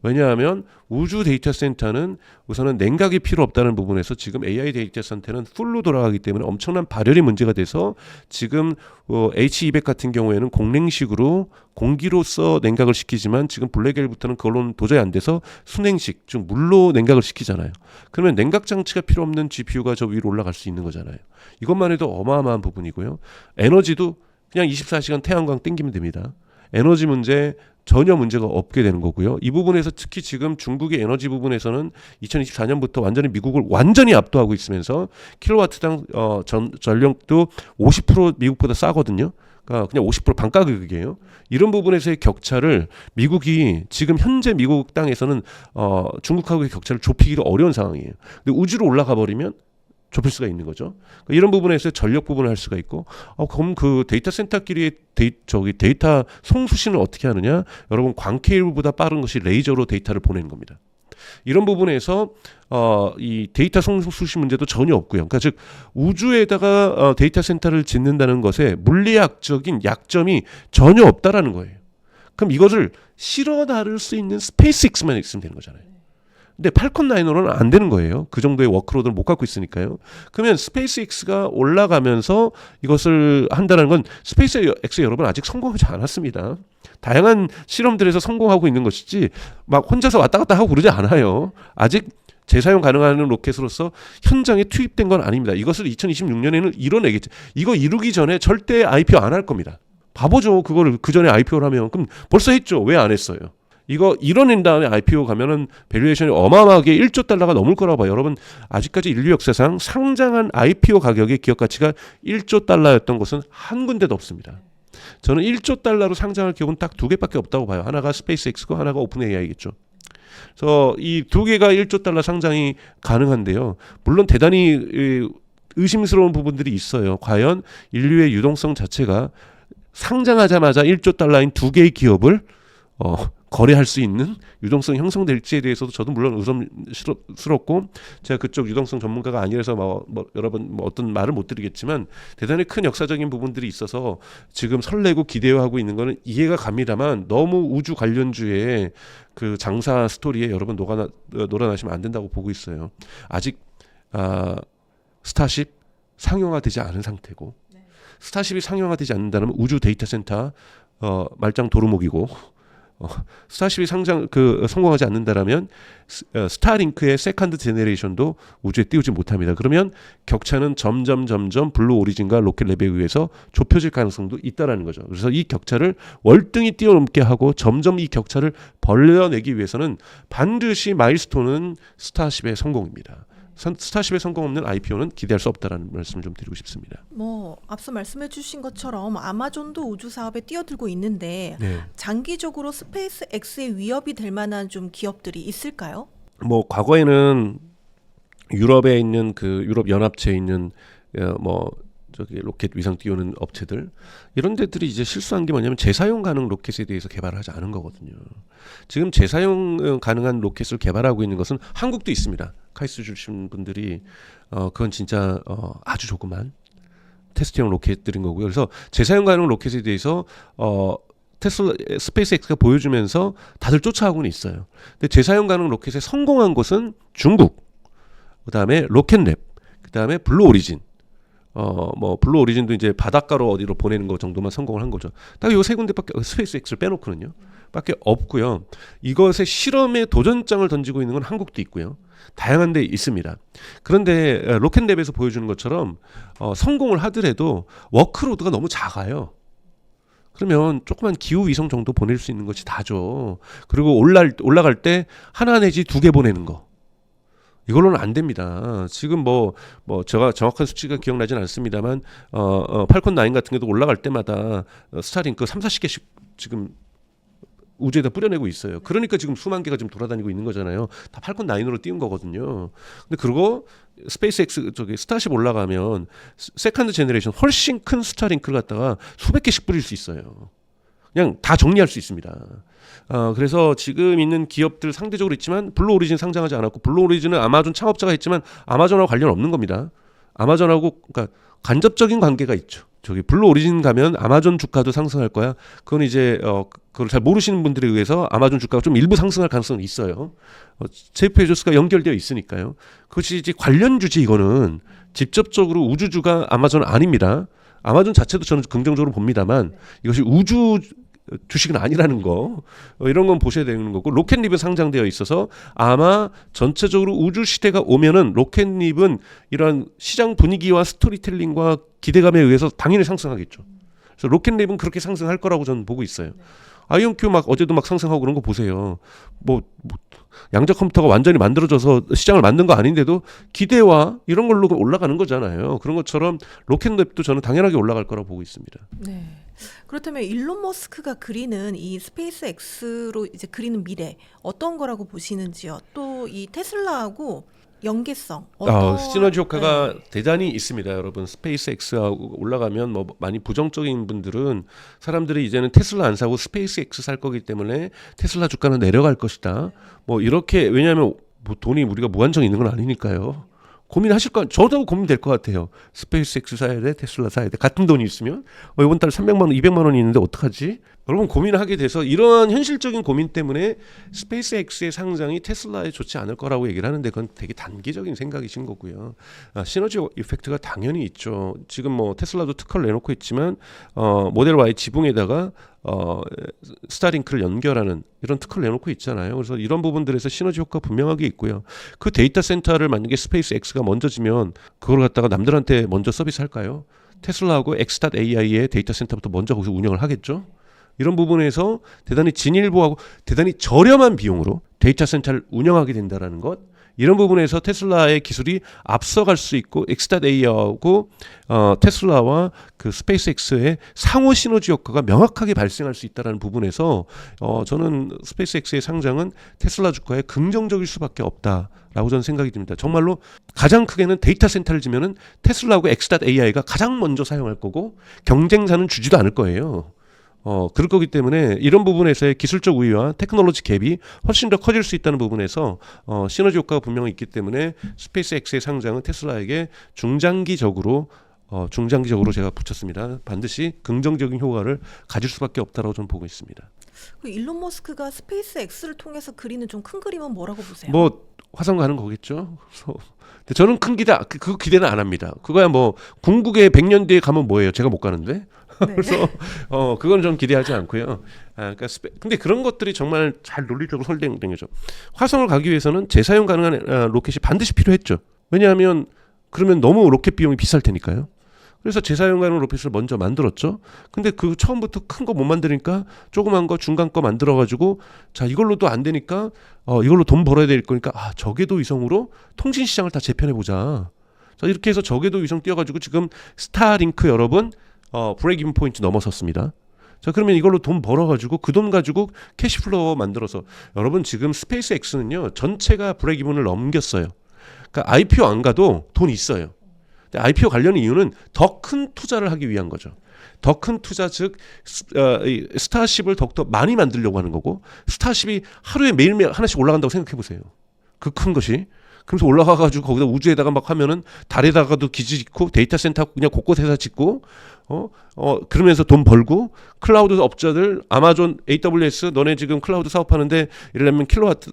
왜냐하면 우주 데이터 센터는 우선은 냉각이 필요 없다는 부분에서 지금 AI 데이터 센터는 풀로 돌아가기 때문에 엄청난 발열이 문제가 돼서 지금 H200 같은 경우에는 공냉식으로 공기로서 냉각을 시키지만 지금 블랙엘부터는 그걸로는 도저히 안 돼서 순냉식, 즉 물로 냉각을 시키잖아요. 그러면 냉각 장치가 필요 없는 GPU가 저 위로 올라갈 수 있는 거잖아요. 이것만 해도 어마어마한 부분이고요. 에너지도 그냥 24시간 태양광 땡기면 됩니다. 에너지 문제 전혀 문제가 없게 되는 거고요. 이 부분에서 특히 지금 중국의 에너지 부분에서는 2024년부터 완전히 미국을 완전히 압도하고 있으면서 킬로와트당 전력도 50% 미국보다 싸거든요. 그러니까 그냥 50% 반가격이에요. 이런 부분에서의 격차를 미국이 지금 현재 미국 땅에서는 중국하고의 격차를 좁히기가 어려운 상황이에요. 근데 우주로 올라가 버리면 좁힐 수가 있는 거죠. 그러니까 이런 부분에서 전력 부분을 할 수가 있고, 그럼 그 데이터 센터끼리의 데이터 송수신을 어떻게 하느냐? 여러분 광케이블보다 빠른 것이 레이저로 데이터를 보내는 겁니다. 이런 부분에서 이 데이터 송수신 문제도 전혀 없고요. 그러니까 즉 우주에다가 데이터 센터를 짓는다는 것에 물리학적인 약점이 전혀 없다라는 거예요. 그럼 이것을 실어 나를 수 있는 스페이스X만 있으면 되는 거잖아요. 근데 팔콘 9으로는 안 되는 거예요. 그 정도의 워크로드를 못 갖고 있으니까요. 그러면 스페이스X가 올라가면서 이것을 한다는 건 스페이스X 여러분 아직 성공하지 않았습니다. 다양한 실험들에서 성공하고 있는 것이지 막 혼자서 왔다 갔다 하고 그러지 않아요. 아직 재사용 가능한 로켓으로서 현장에 투입된 건 아닙니다. 이것을 2026년에는 이뤄내겠죠. 이거 이루기 전에 절대 IPO 안 할 겁니다. 바보죠. 그거를 그 전에 IPO를 하면. 그럼 벌써 했죠. 왜 안 했어요? 이거 이뤄낸 다음에 IPO 가면은 밸류에이션이 어마어마하게 1조 달러가 넘을 거라고 봐요. 여러분 아직까지 인류 역사상 상장한 IPO 가격의 기업 가치가 1조 달러였던 것은 한 군데도 없습니다. 저는 1조 달러로 상장할 기업은 딱 두 개밖에 없다고 봐요. 하나가 스페이스X고 하나가 오픈 AI겠죠. 그래서 이 두 개가 1조 달러 상장이 가능한데요. 물론 대단히 의심스러운 부분들이 있어요. 과연 인류의 유동성 자체가 상장하자마자 1조 달러인 두 개의 기업을 거래할 수 있는 유동성 형성될지에 대해서도 저도 물론 의심스럽고 제가 그쪽 유동성 전문가가 아니라서 여러분 어떤 말을 못 드리겠지만 대단히 큰 역사적인 부분들이 있어서 지금 설레고 기대하고 있는 거는 이해가 갑니다만 너무 우주 관련주의 그 장사 스토리에 여러분 놀아나시면 안 된다고 보고 있어요. 아직 스타쉽 상용화되지 않은 상태고 스타쉽이 상용화되지 않는다면 우주 데이터 센터 말짱 도루묵이고 스타쉽이 성공하지 않는다라면 스타링크의 세컨드 제너레이션도 우주에 띄우지 못합니다. 그러면 격차는 점점 블루 오리진과 로켓 랩에 의해서 좁혀질 가능성도 있다라는 거죠. 그래서 이 격차를 월등히 뛰어넘게 하고 점점 이 격차를 벌려내기 위해서는 반드시 마일스톤은 스타쉽의 성공입니다. 스타쉽의 성공 없는 IPO는 기대할 수 없다라는 말씀을 좀 드리고 싶습니다. 앞서 말씀해 주신 것처럼 아마존도 우주 사업에 뛰어들고 있는데 네. 장기적으로 스페이스 X의 위협이 될 만한 좀 기업들이 있을까요? 과거에는 유럽에 있는 그 유럽 연합체에 있는 로켓 위상 띄우는 업체들 이런 데들이 이제 실수한 게 뭐냐면 재사용 가능 로켓에 대해서 개발을 하지 않은 거거든요. 지금 재사용 가능한 로켓을 개발하고 있는 것은 한국도 있습니다. 카이스 주신 분들이 그건 진짜 아주 조그만 테스트용 로켓들인 거고요. 그래서 재사용 가능 로켓에 대해서 스페이스X가 보여주면서 다들 쫓아가고는 있어요. 근데 재사용 가능 로켓에 성공한 곳은 중국, 그다음에 로켓랩, 그다음에 블루 오리진. 블루 오리진도 이제 바닷가로 어디로 보내는 거 정도만 성공을 한 거죠. 딱 요 세 군데밖에 스페이스X를 빼놓고는요. 밖에 없고요. 이것의 실험에 도전장을 던지고 있는 건 한국도 있고요. 다양한 데 있습니다. 그런데 로켓랩에서 보여주는 것처럼 성공을 하더라도 워크로드가 너무 작아요. 그러면 조그만 기후 위성 정도 보낼 수 있는 것이 다죠. 그리고 올라갈 때 하나 내지 두 개 보내는 거. 이걸로는 안 됩니다. 지금 제가 정확한 수치가 기억나진 않습니다만 팔콘 9 같은 경우도 올라갈 때마다 스타링크 3-40개씩 지금 우주에다 뿌려내고 있어요. 그러니까 지금 수만 개가 지금 돌아다니고 있는 거잖아요. 다 팔콘 9으로 띄운 거거든요. 근데 그리고 스페이스X 스타쉽 올라가면 세컨드 제너레이션 훨씬 큰 스타링크를 갖다가 수백 개씩 뿌릴 수 있어요. 그냥 다 정리할 수 있습니다. 그래서 지금 있는 기업들 상대적으로 있지만 블루 오리진 상장하지 않았고 블루 오리진은 아마존 창업자가 했지만 아마존하고 관련 없는 겁니다. 아마존하고 그러니까 간접적인 관계가 있죠. 저기 블루 오리진 가면 아마존 주가도 상승할 거야. 그건 이제 그걸 잘 모르시는 분들에 의해서 아마존 주가가 좀 일부 상승할 가능성이 있어요. 제프 베조스가 연결되어 있으니까요. 그것이 이제 관련주지 이거는 직접적으로 우주주가 아마존은 아닙니다. 아마존 자체도 저는 긍정적으로 봅니다만 이것이 우주 주식은 아니라는 거 이런 건 보셔야 되는 거고 로켓립은 상장되어 있어서 아마 전체적으로 우주 시대가 오면은 로켓립은 이런 시장 분위기와 스토리텔링과 기대감에 의해서 당연히 상승하겠죠. 그래서 로켓립은 그렇게 상승할 거라고 저는 보고 있어요. 아이온큐 어제도 상승하고 그런 거 보세요. 양자 컴퓨터가 완전히 만들어져서 시장을 만든 거 아닌데도 기대와 이런 걸로 올라가는 거잖아요. 그런 것처럼 로켓랩도 저는 당연하게 올라갈 거라고 보고 있습니다. 네. 그렇다면 일론 머스크가 그리는 이 스페이스 X로 이제 그리는 미래 어떤 거라고 보시는지요? 또 이 테슬라하고 연계성 시너지 효과가 대단히 있습니다. 여러분 스페이스 X하고 올라가면 많이 부정적인 분들은 사람들이 이제는 테슬라 안 사고 스페이스 X 살 거기 때문에 테슬라 주가는 내려갈 것이다. 이렇게 왜냐하면 돈이 우리가 무한정 있는 건 아니니까요. 고민하실 거, 저도 고민될 것 같아요. 스페이스X 사야 돼, 테슬라 사야 돼. 같은 돈이 있으면 이번 달 300만 원, 200만 원이 있는데 어떡하지? 여러분 고민하게 돼서 이러한 현실적인 고민 때문에 스페이스X의 상장이 테슬라에 좋지 않을 거라고 얘기를 하는데 그건 되게 단기적인 생각이신 거고요. 시너지 이펙트가 당연히 있죠. 지금 뭐 테슬라도 특허를 내놓고 있지만 모델 Y 지붕에다가 스타링크를 연결하는 이런 특허를 내놓고 있잖아요. 그래서 이런 부분들에서 시너지 효과 분명하게 있고요. 그 데이터 센터를 만약에 스페이스X가 먼저 지면 그걸 갖다가 남들한테 먼저 서비스할까요? 테슬라하고 X.AI의 데이터 센터부터 먼저 거기서 운영을 하겠죠. 이런 부분에서 대단히 진일보하고 대단히 저렴한 비용으로 데이터 센터를 운영하게 된다는 것, 이런 부분에서 테슬라의 기술이 앞서갈 수 있고 X.AI하고 테슬라와 그 스페이스X의 상호 시너지 효과가 명확하게 발생할 수 있다는 부분에서 저는 스페이스X의 상장은 테슬라 주가에 긍정적일 수밖에 없다라고 저는 생각이 듭니다. 정말로 가장 크게는 데이터 센터를 지면은 테슬라하고 X.AI가 가장 먼저 사용할 거고 경쟁사는 주지도 않을 거예요. 그럴 거기 때문에 이런 부분에서의 기술적 우위와 테크놀로지 갭이 훨씬 더 커질 수 있다는 부분에서 시너지 효과가 분명히 있기 때문에 스페이스X의 상장은 테슬라에게 중장기적으로 제가 붙였습니다. 반드시 긍정적인 효과를 가질 수밖에 없다라고 저는 보고 있습니다. 그 일론 머스크가 스페이스X를 통해서 그리는 좀 큰 그림은 뭐라고 보세요? 뭐 화성 가는 거겠죠. 근데 저는 큰 기대 그 기대는 안 합니다. 그거야 뭐 궁극의 100년 뒤에 가면 뭐예요? 제가 못 가는데. 네. 그래서 그건 좀 기대하지 않고요. 그러니까 근데 그런 것들이 정말 잘 논리적으로 설득된 거죠. 화성을 가기 위해서는 재사용 가능한 로켓이 반드시 필요했죠. 왜냐하면 그러면 너무 로켓 비용이 비쌀 테니까요. 그래서 재사용 가능한 로켓을 먼저 만들었죠. 근데 그 처음부터 큰 거 못 만드니까 조그만 거 중간 거 만들어 가지고 자 이걸로도 안 되니까 이걸로 돈 벌어야 될 거니까 저궤도 위성으로 통신 시장을 다 재편해 보자. 자 이렇게 해서 저궤도 위성 띄워 가지고 지금 스타링크 여러분 브레이크 이븐 포인트 넘어섰습니다. 자 그러면 이걸로 돈 벌어가지고 그 돈 가지고 캐시플로우 만들어서 여러분 지금 스페이스X는요 전체가 브레이크 이븐을 넘겼어요. 그러니까 IPO 안 가도 돈 있어요. 근데 IPO 가려는 이유는 더 큰 투자를 하기 위한 거죠. 더 큰 투자 즉 스타쉽을 더욱더 많이 만들려고 하는 거고 스타쉽이 하루에 매일매일 하나씩 올라간다고 생각해 보세요. 그 큰 것이. 그래서 올라가가지고 거기다 우주에다가 막 하면은 달에다가도 기지 짓고 데이터 센터 그냥 곳곳에서 짓고 그러면서 돈 벌고 클라우드 업자들 아마존 AWS 너네 지금 클라우드 사업하는데 이러려면 킬로와트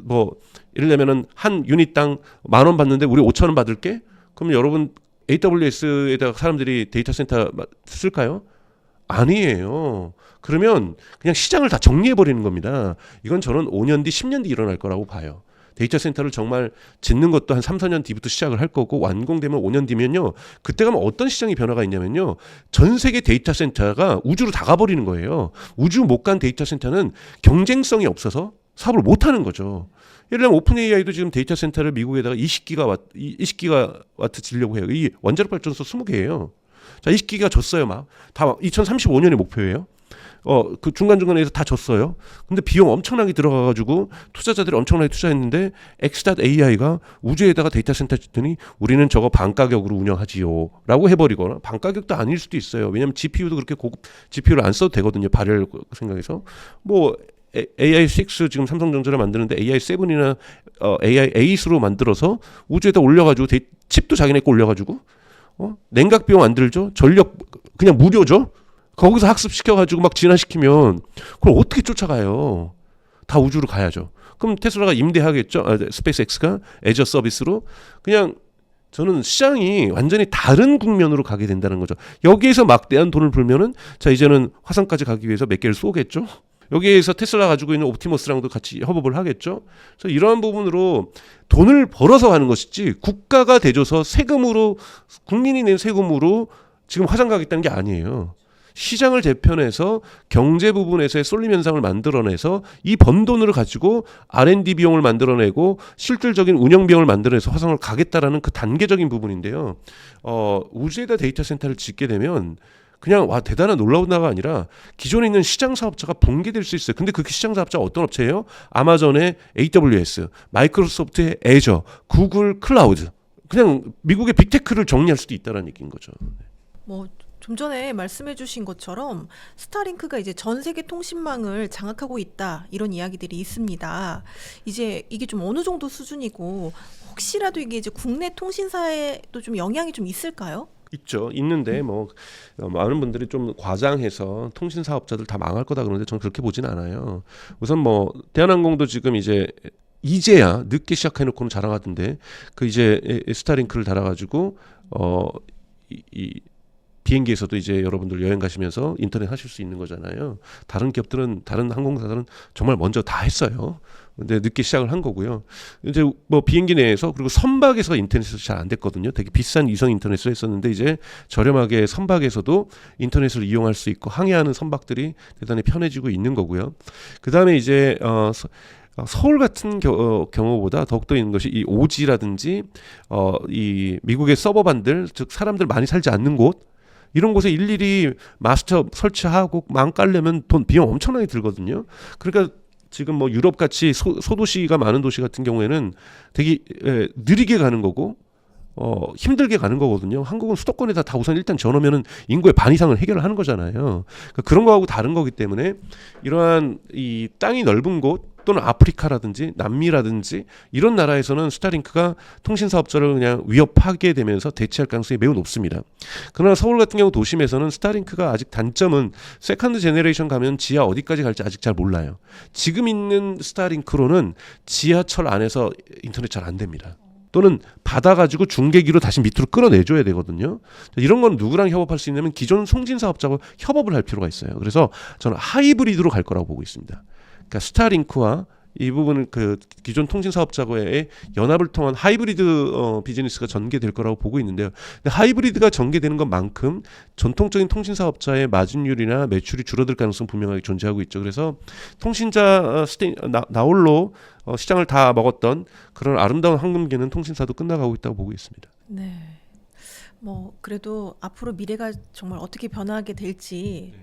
이러려면은 한 유닛당 10,000원 받는데 우리 5,000원 받을게. 그럼 여러분 AWS에다가 사람들이 데이터 센터 쓸까요? 아니에요. 그러면 그냥 시장을 다 정리해 버리는 겁니다. 이건 저는 5년 뒤 10년 뒤 일어날 거라고 봐요. 데이터 센터를 정말 짓는 것도 한 3, 4년 뒤부터 시작을 할 거고 완공되면 5년 뒤면요. 그때 가면 어떤 시장이 변화가 있냐면요. 전 세계 데이터 센터가 우주로 다 가버리는 거예요. 우주 못 간 데이터 센터는 경쟁성이 없어서 사업을 못 하는 거죠. 예를 들면 오픈 AI도 지금 데이터 센터를 미국에다가 20기가와트 지려고 해요. 이 원자력 발전소 20개예요. 자, 20기가 줬어요, 막. 다 2035년의 목표예요. 그 중간중간에서 다 줬어요. 근데 비용 엄청나게 들어가가지고 투자자들이 엄청나게 투자했는데 X.AI가 우주에다가 데이터 센터 짓더니 우리는 저거 반가격으로 운영하지요 라고 해버리거나 반가격도 아닐 수도 있어요. 왜냐하면 GPU도 그렇게 고급 GPU를 안 써도 되거든요. 발열 생각해서 뭐 AI6 지금 삼성전자를 만드는데 AI7이나 AI8으로 만들어서 우주에다 올려가지고 칩도 자기네 거 올려가지고 냉각 비용 안 들죠. 전력 그냥 무료죠. 거기서 학습시켜가지고 막 진화시키면 그걸 어떻게 쫓아가요? 다 우주로 가야죠. 그럼 테슬라가 임대하겠죠. 스페이스X가 애저 서비스로. 그냥 저는 시장이 완전히 다른 국면으로 가게 된다는 거죠. 여기에서 막대한 돈을 벌면은 자 이제는 화성까지 가기 위해서 몇 개를 쏘겠죠. 여기에서 테슬라 가지고 있는 옵티머스랑도 같이 협업을 하겠죠. 그래서 이러한 부분으로 돈을 벌어서 하는 것이지 국가가 대줘서 세금으로 국민이 낸 세금으로 지금 화성 가겠다는 게 아니에요. 시장을 재편해서 경제 부분에서의 쏠림 현상을 만들어내서 이 번 돈을 가지고 R&D 비용을 만들어내고 실질적인 운영 비용을 만들어내서 화성을 가겠다라는 그 단계적인 부분인데요. 우주에다 데이터 센터를 짓게 되면 그냥 와 대단한 놀라운다가 아니라 기존에 있는 시장 사업자가 붕괴될 수 있어요. 근데 그 시장 사업자가 어떤 업체예요? 아마존의 AWS, 마이크로소프트의 애저, 구글 클라우드. 그냥 미국의 빅테크를 정리할 수도 있다는 얘기인 거죠. 뭐 좀 전에 말씀해주신 것처럼 스타링크가 이제 전 세계 통신망을 장악하고 있다 이런 이야기들이 있습니다. 이제 이게 좀 어느 정도 수준이고 혹시라도 이게 이제 국내 통신사에도 좀 영향이 좀 있을까요? 있죠. 있는데 뭐 많은 분들이 좀 과장해서 통신 사업자들 다 망할 거다 그러는데 저는 그렇게 보진 않아요. 우선 뭐 대한항공도 지금 이제야 늦게 시작해놓고는 자랑하던데 그 이제 스타링크를 달아가지고 이 비행기에서도 이제 여러분들 여행 가시면서 인터넷 하실 수 있는 거잖아요. 다른 기업들은 다른 항공사들은 정말 먼저 다 했어요. 근데 늦게 시작을 한 거고요. 이제 뭐 비행기 내에서 그리고 선박에서 인터넷이 잘 안 됐거든요. 되게 비싼 위성 인터넷을 했었는데 이제 저렴하게 선박에서도 인터넷을 이용할 수 있고 항해하는 선박들이 대단히 편해지고 있는 거고요. 그 다음에 이제 서울 같은 경우보다 더욱더 있는 것이 이 오지라든지 이 미국의 서버반들 즉 사람들 많이 살지 않는 곳 이런 곳에 일일이 마스터 설치하고 망 깔려면 비용 엄청나게 들거든요. 그러니까 지금 뭐 유럽 같이 소도시가 많은 도시 같은 경우에는 되게 느리게 가는 거고 힘들게 가는 거거든요. 한국은 수도권에다 다 우선 일단 전하면은 인구의 반 이상을 해결을 하는 거잖아요. 그러니까 그런 거하고 다른 거기 때문에 이러한 이 땅이 넓은 곳 또는 아프리카라든지 남미라든지 이런 나라에서는 스타링크가 통신 사업자를 그냥 위협하게 되면서 대체할 가능성이 매우 높습니다. 그러나 서울 같은 경우 도심에서는 스타링크가 아직 단점은 세컨드 제너레이션 가면 지하 어디까지 갈지 아직 잘 몰라요. 지금 있는 스타링크로는 지하철 안에서 인터넷 잘 안 됩니다. 또는 받아가지고 중계기로 다시 밑으로 끌어내줘야 되거든요. 이런 건 누구랑 협업할 수 있냐면 기존 송진 사업자와 협업을 할 필요가 있어요. 그래서 저는 하이브리드로 갈 거라고 보고 있습니다. 그러니까 스타링크와 이 부분은 그 기존 통신 사업자와의 연합을 통한 하이브리드 비즈니스가 전개될 거라고 보고 있는데요. 근데 하이브리드가 전개되는 것만큼 전통적인 통신 사업자의 마진율이나 매출이 줄어들 가능성 분명하게 존재하고 있죠. 그래서 통신자 나홀로 시장을 다 먹었던 그런 아름다운 황금기는 통신사도 끝나가고 있다고 보고 있습니다. 네. 뭐 그래도 앞으로 미래가 정말 어떻게 변화하게 될지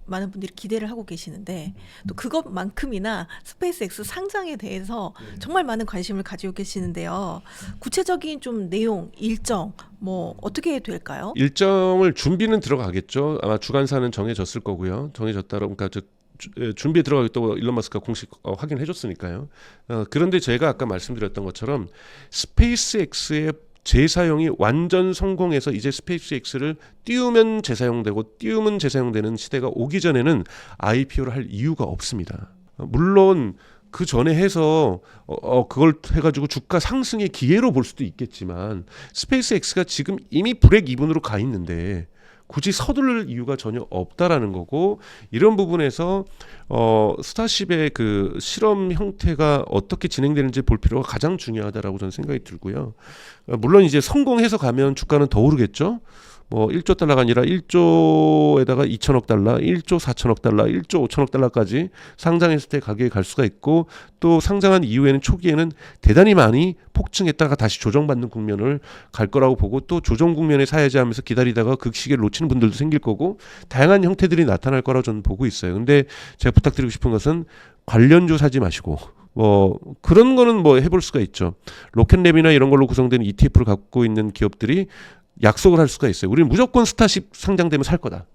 많은 분들이 기대를 하고 계시는데 또 그것만큼이나 스페이스X 상장에 대해서 정말 많은 관심을 가지고 계시는데요. 구체적인 좀 내용, 일정 뭐 어떻게 될까요? 일정을 준비는 들어가겠죠. 아마 주관사는 정해졌을 거고요. 정해졌다고 그러니까 준비에 들어가겠다고 일론 마스크가 공식 확인해 줬으니까요. 그런데 제가 아까 말씀드렸던 것처럼 스페이스X의 재사용이 완전 성공해서 이제 스페이스X를 띄우면 재사용되고 띄우면 재사용되는 시대가 오기 전에는 IPO를 할 이유가 없습니다. 물론 그 전에 해서 그걸 해가지고 주가 상승의 기회로 볼 수도 있겠지만 스페이스X가 지금 이미 브레이크 이븐으로 가 있는데 굳이 서두를 이유가 전혀 없다라는 거고 이런 부분에서 스타쉽의 그 실험 형태가 어떻게 진행되는지 볼 필요가 가장 중요하다라고 저는 생각이 들고요. 물론 이제 성공해서 가면 주가는 더 오르겠죠. 뭐 1조 달러가 아니라 1조에다가 2천억 달러, 1조 4천억 달러, 1조 5천억 달러까지 상장했을 때 가격이 갈 수가 있고 또 상장한 이후에는 초기에는 대단히 많이 폭증했다가 다시 조정받는 국면을 갈 거라고 보고 또 조정 국면에 사야지하면서 기다리다가 그 시기를 놓치는 분들도 생길 거고 다양한 형태들이 나타날 거라고 저는 보고 있어요. 근데 제가 부탁드리고 싶은 것은 관련주 사지 마시고 뭐 그런 거는 뭐 해볼 수가 있죠. 로켓랩이나 이런 걸로 구성된 ETF를 갖고 있는 기업들이 약속을 할 수가 있어요. 우리는 무조건 스타쉽 상장되면 살 거다.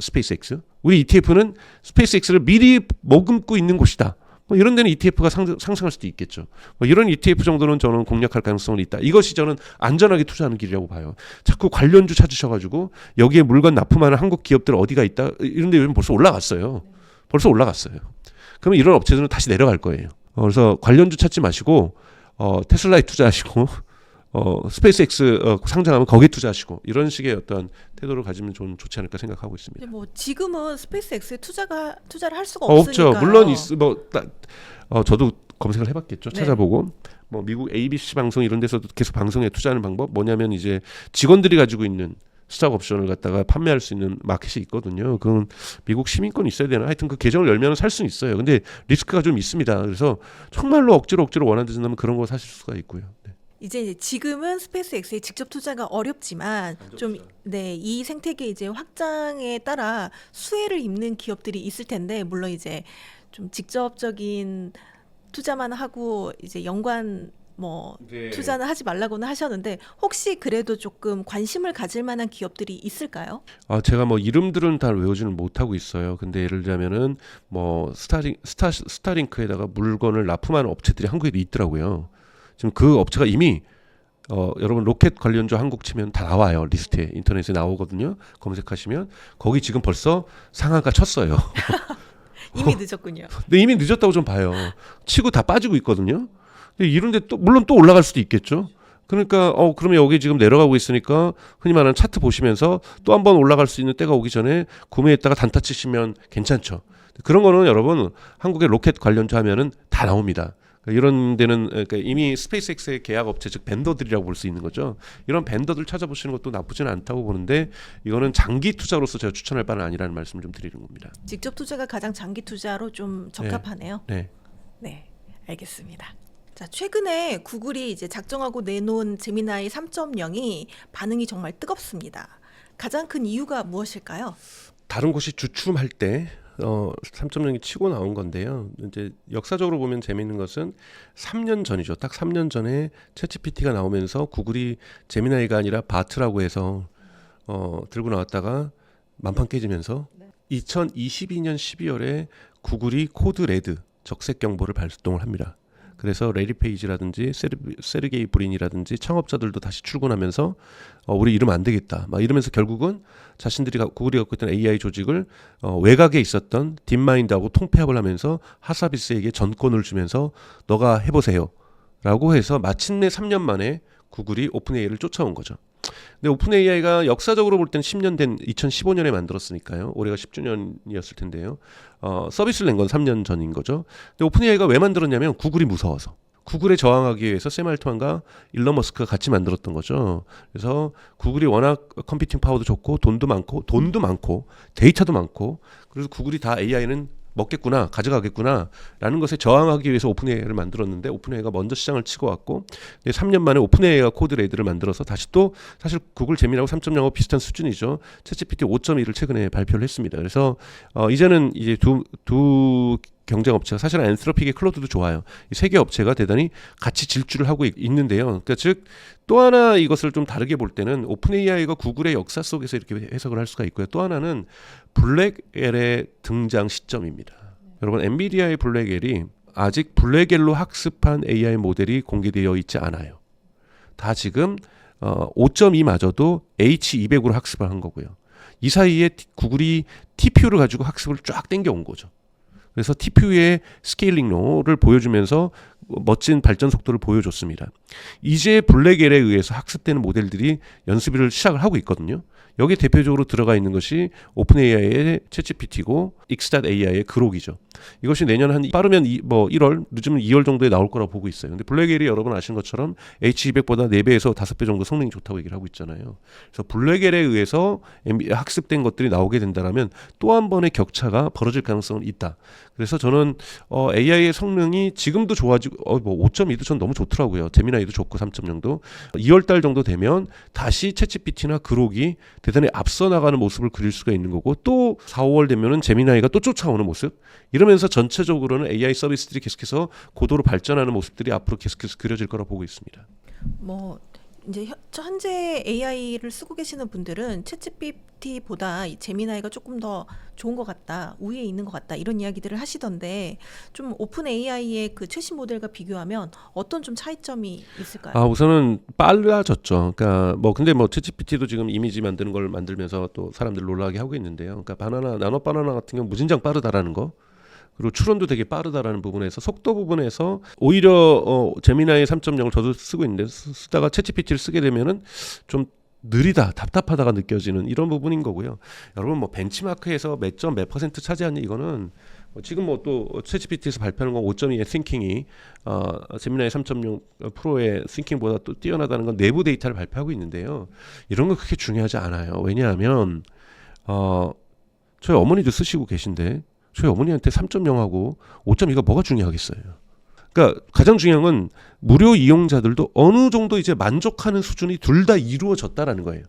스페이스X. 우리 ETF는 스페이스X를 미리 머금고 있는 곳이다. 뭐 이런 데는 ETF가 상승할 수도 있겠죠. 뭐 이런 ETF 정도는 저는 공략할 가능성은 있다. 이것이 저는 안전하게 투자하는 길이라고 봐요. 자꾸 관련주 찾으셔가지고 여기에 물건 납품하는 한국 기업들 어디가 있다. 이런데 요즘 벌써 올라갔어요. 벌써 올라갔어요. 그러면 이런 업체들은 다시 내려갈 거예요. 그래서 관련주 찾지 마시고 테슬라에 투자하시고 스페이스X 상장하면 거기에 투자하시고 이런 식의 어떤 태도를 가지면 좀 좋지 않을까 생각하고 있습니다. 뭐 지금은 스페이스X에 투자를 할 수가 없으니까요. 없죠. 물론 저도 검색을 해봤겠죠. 네. 찾아보고 뭐 미국 ABC 방송 이런 데서도 계속 방송에 투자하는 방법 뭐냐면 이제 직원들이 가지고 있는 스탁 옵션을 갖다가 판매할 수 있는 마켓이 있거든요. 그건 미국 시민권이 있어야 되나? 하여튼 그 계정을 열면 살 수는 있어요. 근데 리스크가 좀 있습니다. 그래서 정말로 억지로 원한다면 그런 거 사실 수가 있고요. 네. 이제 지금은 스페이스X에 직접 투자가 어렵지만 좀 이 생태계 이제 확장에 따라 수혜를 입는 기업들이 있을 텐데 물론 이제 좀 직접적인 투자만 하고 이제 연관 뭐 네. 투자는 하지 말라고는 하셨는데 혹시 그래도 조금 관심을 가질 만한 기업들이 있을까요? 제가 뭐 이름들은 다 외우지는 못하고 있어요. 근데 예를 들자면은 뭐 스타링크에다가 물건을 납품하는 업체들이 한국에도 있더라고요. 지금 그 업체가 이미 여러분 로켓 관련주 한국 치면 다 나와요. 리스트에 인터넷에 나오거든요. 검색하시면 거기 지금 벌써 상한가 쳤어요. 이미 늦었군요. 근데 이미 늦었다고 좀 봐요. 치고 다 빠지고 있거든요. 근데 이런데 또 물론 또 올라갈 수도 있겠죠. 그러니까 그러면 여기 지금 내려가고 있으니까 흔히 말하는 차트 보시면서 또 한 번 올라갈 수 있는 때가 오기 전에 구매했다가 단타 치시면 괜찮죠. 그런 거는 여러분 한국의 로켓 관련주 하면은 다 나옵니다. 이런 데는 그러니까 이미 스페이스X의 계약 업체 즉 벤더들이라고 볼 수 있는 거죠. 이런 벤더들 찾아보시는 것도 나쁘지는 않다고 보는데 이거는 장기 투자로서 제가 추천할 바는 아니라는 말씀을 좀 드리는 겁니다. 직접 투자가 가장 장기 투자로 좀 적합하네요. 네. 네, 알겠습니다. 자, 최근에 구글이 이제 작정하고 내놓은 제미나이 3.0이 반응이 정말 뜨겁습니다. 가장 큰 이유가 무엇일까요? 다른 곳이 주춤할 때 3.0이 치고 나온 건데요. 이제 역사적으로 보면 재미있는 것은 3년 전이죠. 딱 3년 전에 챗GPT가 나오면서 구글이 제미나이가 아니라 바트라고 해서 들고 나왔다가 만판 깨지면서 2022년 12월에 구글이 코드 레드 적색 경보를 발동을 합니다. 그래서 레리 페이지라든지 세르게이 브린이라든지 창업자들도 다시 출근하면서 우리 이러면 안 되겠다 막 이러면서 결국은 자신들이 구글이 갖고 있던 AI 조직을 외곽에 있었던 딥마인드하고 통폐합을 하면서 하사비스에게 전권을 주면서 너가 해보세요 라고 해서 마침내 3년 만에 구글이 오픈AI를 쫓아온 거죠. 근데 오픈AI가 역사적으로 볼 때는 10년 된 2015년에 만들었으니까요. 올해가 10주년이었을 텐데요. 서비스를 낸 건 3년 전인 거죠. 근데 오픈AI가 왜 만들었냐면 구글이 무서워서. 구글에 저항하기 위해서 샘 알트만과 일론 머스크가 같이 만들었던 거죠. 그래서 구글이 워낙 컴퓨팅 파워도 좋고 돈도 많고 데이터도 많고 그래서 구글이 다 AI는 먹겠구나 가져가겠구나 라는 것에 저항하기 위해서 오픈AI를 만들었는데 오픈AI가 먼저 시장을 치고 왔고 3년 만에 오픈AI가 코드 레드를 만들어서 다시 또 사실 구글 제미나하고 3.0하고 비슷한 수준이죠. 챗GPT 5.2를 최근에 발표를 했습니다. 그래서 이제는 이제 두 경쟁 업체가 사실 엔트로픽의 클로드도 좋아요. 이 세 개 업체가 대단히 같이 질주를 하고 있는데요. 그러니까 즉 또 하나 이것을 좀 다르게 볼 때는 오픈AI가 구글의 역사 속에서 이렇게 해석을 할 수가 있고요. 또 하나는 블랙엘의 등장 시점입니다. 여러분 엔비디아의 블랙엘이 아직 블랙엘로 학습한 AI 모델이 공개되어 있지 않아요. 다 지금 5.2마저도 H200으로 학습을 한 거고요. 이 사이에 구글이 TPU를 가지고 학습을 쫙 땡겨온 거죠. 그래서 TPU의 스케일링로를 보여주면서 멋진 발전 속도를 보여줬습니다. 이제 블랙엘에 의해서 학습되는 모델들이 연습을 시작을 하고 있거든요. 여기 대표적으로 들어가 있는 것이 오픈AI의 챗GPT고 X.AI의 그록이죠. 이것이 내년 빠르면 1월, 늦으면 2월 정도에 나올 거라고 보고 있어요. 근데 블랙엘이 여러분 아시는 것처럼 H200보다 4배에서 5배 정도 성능이 좋다고 얘기를 하고 있잖아요. 그래서 블랙엘에 의해서 학습된 것들이 나오게 된다면 또 한 번의 격차가 벌어질 가능성은 있다. 그래서 저는 AI의 성능이 지금도 좋아지고 5.2도 전 너무 좋더라고요. 제미나이도 좋고 3.0도 2월 달 정도 되면 다시 챗GPT나 그록이 대단히 앞서 나가는 모습을 그릴 수가 있는 거고 또 4, 5월 되면은 제미나이가 또 쫓아오는 모습 이러면서 전체적으로는 AI 서비스들이 계속해서 고도로 발전하는 모습들이 앞으로 계속해서 그려질 거라 보고 있습니다. 뭐 이제 현재 AI를 쓰고 계시는 분들은 챗GPT보다 이 제미나이가 조금 더 좋은 것 같다, 우위에 있는 것 같다 이런 이야기들을 하시던데 좀 오픈 AI의 그 최신 모델과 비교하면 어떤 좀 차이점이 있을까요? 우선은 빨라졌죠. 그러니까 근데 챗GPT도 지금 이미지 만드는 걸 만들면서 또 사람들 놀라게 하고 있는데요. 그러니까 나노 바나나 같은 경우 무진장 빠르다라는 거. 그리고 추론도 되게 빠르다라는 부분에서 속도 부분에서 오히려 제미나이 3.0을 저도 쓰고 있는데 쓰다가 챗GPT를 쓰게 되면은 좀 느리다 답답하다가 느껴지는 이런 부분인 거고요. 여러분 벤치마크에서 몇 퍼센트 차지하는 이거는 지금 또 챗GPT에서 발표하는 건 5.2의 싱킹이 제미나이 3.0 프로의 싱킹보다 또 뛰어나다는 건 내부 데이터를 발표하고 있는데요. 이런 건 그렇게 중요하지 않아요. 왜냐하면 저희 어머니도 쓰시고 계신데 저희 어머니한테 3.0하고 5.2가 뭐가 중요하겠어요. 그러니까 가장 중요한 건 무료 이용자들도 어느 정도 이제 만족하는 수준이 둘 다 이루어졌다라는 거예요.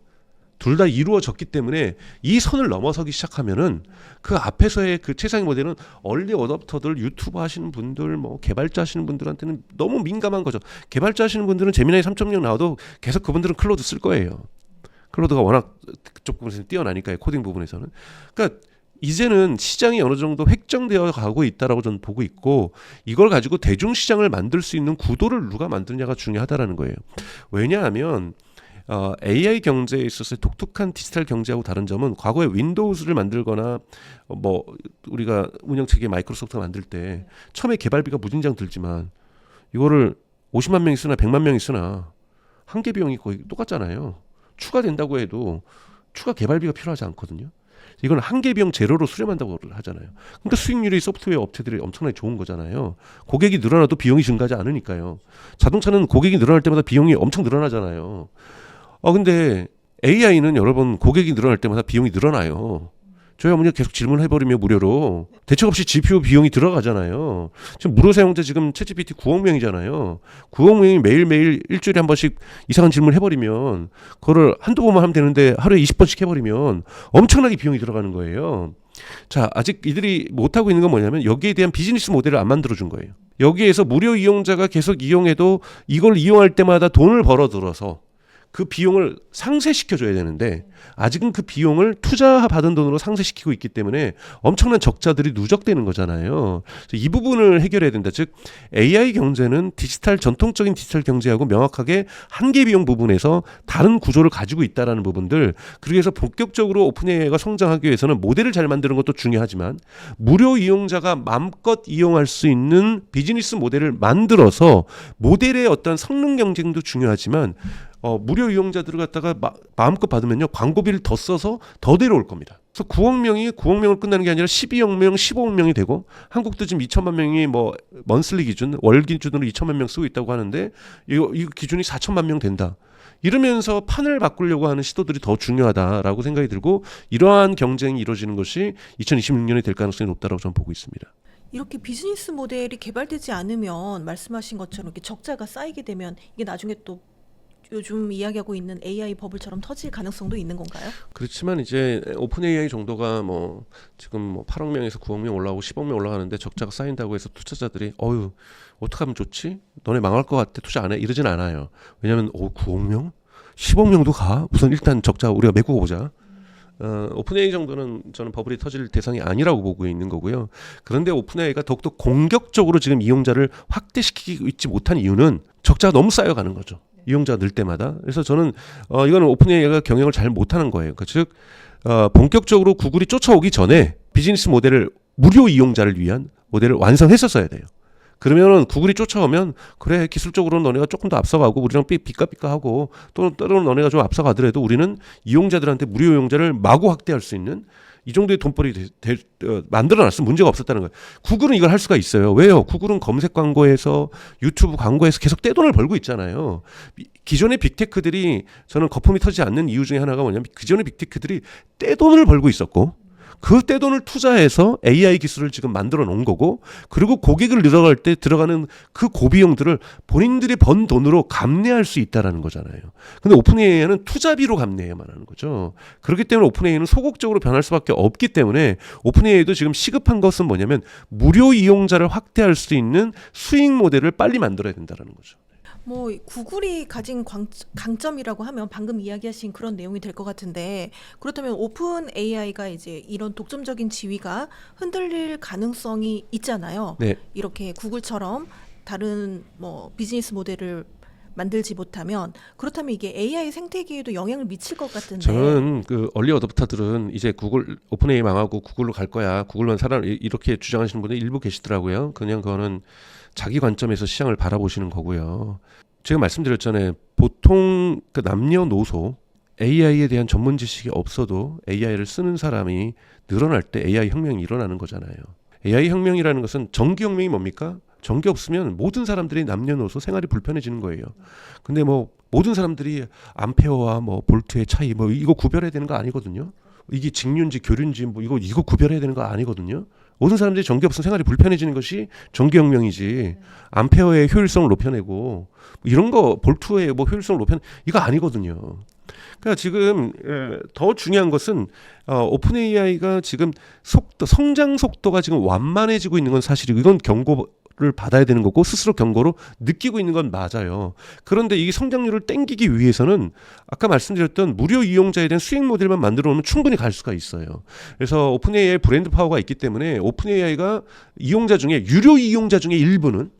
둘 다 이루어졌기 때문에 이 선을 넘어서기 시작하면은 그 앞에서의 그 최상위 모델은 얼리 어댑터들, 유튜브 하시는 분들, 뭐 개발자 하시는 분들한테는 너무 민감한 거죠. 개발자 하시는 분들은 제미나이 3.0 나와도 계속 그분들은 클로드 쓸 거예요. 클로드가 워낙 그쪽 부분에서 뛰어나니까요. 코딩 부분에서는. 그러니까 이제는 시장이 어느 정도 획정되어 가고 있다라고 저는 보고 있고, 이걸 가지고 대중시장을 만들 수 있는 구도를 누가 만드냐가 중요하다라는 거예요. 왜냐하면 AI 경제에 있어서 독특한 디지털 경제하고 다른 점은, 과거에 윈도우즈를 만들거나 뭐 우리가 운영체계 마이크로소프트가 만들 때 처음에 개발비가 무진장 들지만 이거를 50만 명이 쓰나 100만 명이 쓰나 한계 비용이 거의 똑같잖아요. 추가된다고 해도 추가 개발비가 필요하지 않거든요. 이건 한계 비용 제로로 수렴한다고 하잖아요. 그러니까 수익률이 소프트웨어 업체들이 엄청나게 좋은 거잖아요. 고객이 늘어나도 비용이 증가하지 않으니까요. 자동차는 고객이 늘어날 때마다 비용이 엄청 늘어나잖아요. 근데 AI는 여러분 고객이 늘어날 때마다 비용이 늘어나요. 저희 어머니가 계속 질문해버리면 무료로 대책 없이 GPU 비용이 들어가잖아요. 지금 무료 사용자 지금 챗GPT 9억 명이잖아요. 9억 명이 매일매일 일주일에 한 번씩 이상한 질문 해버리면 그거를 한두 번만 하면 되는데 하루에 20번씩 해버리면 엄청나게 비용이 들어가는 거예요. 자, 아직 이들이 못하고 있는 건 뭐냐면 여기에 대한 비즈니스 모델을 안 만들어준 거예요. 여기에서 무료 이용자가 계속 이용해도 이걸 이용할 때마다 돈을 벌어들어서 그 비용을 상쇄시켜줘야 되는데 아직은 그 비용을 투자받은 돈으로 상쇄시키고 있기 때문에 엄청난 적자들이 누적되는 거잖아요. 이 부분을 해결해야 된다. 즉 AI 경제는 전통적인 디지털 경제하고 명확하게 한계 비용 부분에서 다른 구조를 가지고 있다라는 부분들, 그래서 본격적으로 오픈 AI가 성장하기 위해서는 모델을 잘 만드는 것도 중요하지만 무료 이용자가 마음껏 이용할 수 있는 비즈니스 모델을 만들어서 모델의 어떤 성능 경쟁도 중요하지만 무료 이용자들을 갖다가 마음껏 받으면요 광고비를 더 써서 더 데려올 겁니다. 그래서 9억 명을 끝나는 게 아니라 12억 명, 15억 명이 되고, 한국도 지금 2천만 명이 뭐 먼슬리 기준, 월 기준으로 2천만 명 쓰고 있다고 하는데 이 기준이 4천만 명 된다. 이러면서 판을 바꾸려고 하는 시도들이 더 중요하다라고 생각이 들고, 이러한 경쟁이 이루어지는 것이 2026년에 될 가능성이 높다라고 저는 보고 있습니다. 이렇게 비즈니스 모델이 개발되지 않으면 말씀하신 것처럼 이렇게 적자가 쌓이게 되면 이게 나중에 또 요즘 이야기하고 있는 AI 버블처럼 터질 가능성도 있는 건가요? 그렇지만 이제 오픈 AI 정도가 뭐 지금 뭐 8억 명에서 9억 명 올라오고 10억 명 올라가는데 적자가 쌓인다고 해서 투자자들이 어떻게 하면 좋지? 너네 망할 것 같아 투자 안 해? 이러진 않아요. 왜냐하면 9억 명? 10억 명도 가? 우선 일단 적자 우리가 메꾸고 보자. 오픈 AI 정도는 저는 버블이 터질 대상이 아니라고 보고 있는 거고요. 그런데 오픈 AI가 더욱더 공격적으로 지금 이용자를 확대시키고 있지 못한 이유는 적자가 너무 쌓여가는 거죠. 이용자가 늘 때마다. 그래서 저는 이거는 오픈 AI가 경영을 잘 못하는 거예요. 즉 본격적으로 구글이 쫓아오기 전에 비즈니스 모델을, 무료 이용자를 위한 모델을 완성했었어야 돼요. 그러면은 구글이 쫓아오면 그래 기술적으로는 너네가 조금 더 앞서가고 우리랑 삐까삐까하고 또는 때로는 너네가 좀 앞서가더라도 우리는 이용자들한테 무료 이용자를 마구 확대할 수 있는 이 정도의 돈벌이 만들어놨으면 문제가 없었다는 거예요. 구글은 이걸 할 수가 있어요. 왜요? 구글은 검색 광고에서 유튜브 광고에서 계속 떼돈을 벌고 있잖아요. 기존의 빅테크들이 저는 거품이 터지지 않는 이유 중에 하나가 뭐냐면 기존의 빅테크들이 떼돈을 벌고 있었고 그 떼돈을 투자해서 AI 기술을 지금 만들어 놓은 거고, 그리고 고객을 늘어갈 때 들어가는 그 고비용들을 본인들이 번 돈으로 감내할 수 있다라는 거잖아요. 근데 오픈 AI는 투자비로 감내해야만 하는 거죠. 그렇기 때문에 오픈 AI는 소극적으로 변할 수밖에 없기 때문에 오픈 AI도 지금 시급한 것은 뭐냐면 무료 이용자를 확대할 수 있는 수익 모델을 빨리 만들어야 된다라는 거죠. 뭐 구글이 가진 강점이라고 하면 방금 이야기하신 그런 내용이 될 것 같은데, 그렇다면 오픈 AI가 이제 이런 독점적인 지위가 흔들릴 가능성이 있잖아요. 네. 이렇게 구글처럼 다른 뭐 비즈니스 모델을 만들지 못하면, 그렇다면 이게 AI 생태계에도 영향을 미칠 것 같은데. 저는 그 얼리 어댑터들은 이제 구글 오픈 AI 망하고 구글로 갈 거야. 구글만 살아 이렇게 주장하시는 분들이 일부 계시더라고요. 그냥 그거는 자기 관점에서 시장을 바라보시는 거고요. 제가 말씀드렸잖아요. 보통 그 남녀노소 AI에 대한 전문 지식이 없어도 AI를 쓰는 사람이 늘어날 때 AI 혁명이 일어나는 거잖아요. AI 혁명이라는 것은 전기 혁명이 뭡니까? 전기 없으면 모든 사람들이 남녀노소 생활이 불편해지는 거예요. 근데 뭐 모든 사람들이 암페어와 뭐 볼트의 차이 뭐 이거 구별해야 되는 거 아니거든요. 이게 직류인지 교류인지 뭐 이거 구별해야 되는 거 아니거든요. 모든 사람들이 전기 없으면 생활이 불편해지는 것이 전기혁명이지, 암페어의 효율성을 높여내고 이런 거 볼트의 뭐 효율성을 높여내 이거 아니거든요. 그러니까 지금 더 중요한 것은 오픈 AI가 지금 성장 속도가 지금 완만해지고 있는 건 사실이고 이건 경고를 받아야 되는 거고 스스로 경고로 느끼고 있는 건 맞아요. 그런데 이 성장률을 땡기기 위해서는 아까 말씀드렸던 무료 이용자에 대한 수익 모델만 만들어 놓으면 충분히 갈 수가 있어요. 그래서 오픈AI의 브랜드 파워가 있기 때문에 오픈AI가 이용자 중에 유료 이용자 중에 일부는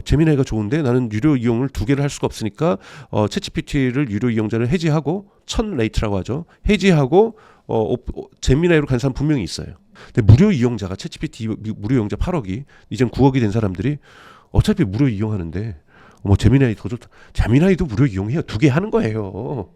제미나이가 좋은데 나는 유료 이용을 2개를 할 수가 없으니까 챗GPT를 유료 이용자를 해지하고 1000 레이트라고 하죠. 해지하고 제미나이로 간 사람 분명히 있어요. 근데 무료 이용자가 챗GPT 무료 이용자 8억이 이젠 9억이 된 사람들이 어차피 무료 이용하는데 제미나이 더 좋다. 제미나이도 무료 이용해요. 2개 하는 거예요.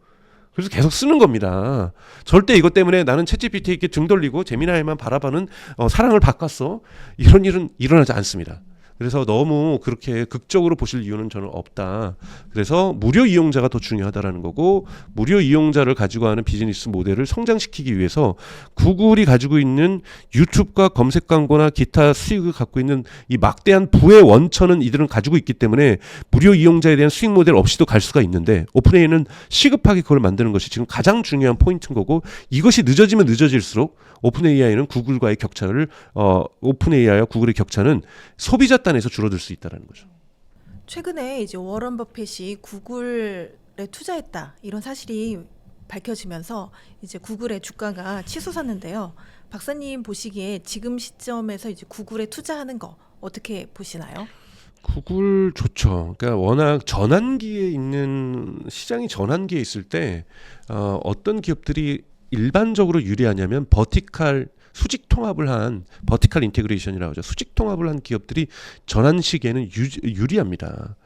그래서 계속 쓰는 겁니다. 절대 이것 때문에 나는 챗GPT에게 등 돌리고 제미나이만 바라보는 사랑을 바꿨어. 이런 일은 일어나지 않습니다. 그래서 너무 그렇게 극적으로 보실 이유는 저는 없다. 그래서 무료 이용자가 더 중요하다라는 거고 무료 이용자를 가지고 하는 비즈니스 모델을 성장시키기 위해서 구글이 가지고 있는 유튜브과 검색 광고나 기타 수익을 갖고 있는 이 막대한 부의 원천은 이들은 가지고 있기 때문에 무료 이용자에 대한 수익 모델 없이도 갈 수가 있는데 오픈AI는 시급하게 그걸 만드는 것이 지금 가장 중요한 포인트인 거고 이것이 늦어지면 늦어질수록 오픈AI는 구글과의 격차를 오픈AI와 구글의 격차는 소비자 단에서 줄어들 수 있다는 거죠. 최근에 이제 워런 버핏이 구글에 투자했다 이런 사실이 밝혀지면서 이제 구글의 주가가 치솟았는데요. 박사님 보시기에 지금 시점에서 이제 구글에 투자하는 거 어떻게 보시나요? 구글 좋죠. 그러니까 워낙 전환기에 있는 시장이 전환기에 있을 때 어떤 기업들이 일반적으로 유리하냐면 버티칼 수직 통합을 한 버티칼 인테그레이션이라고 하죠. 수직 통합을 한 기업들이 전환 시기에는 유리합니다.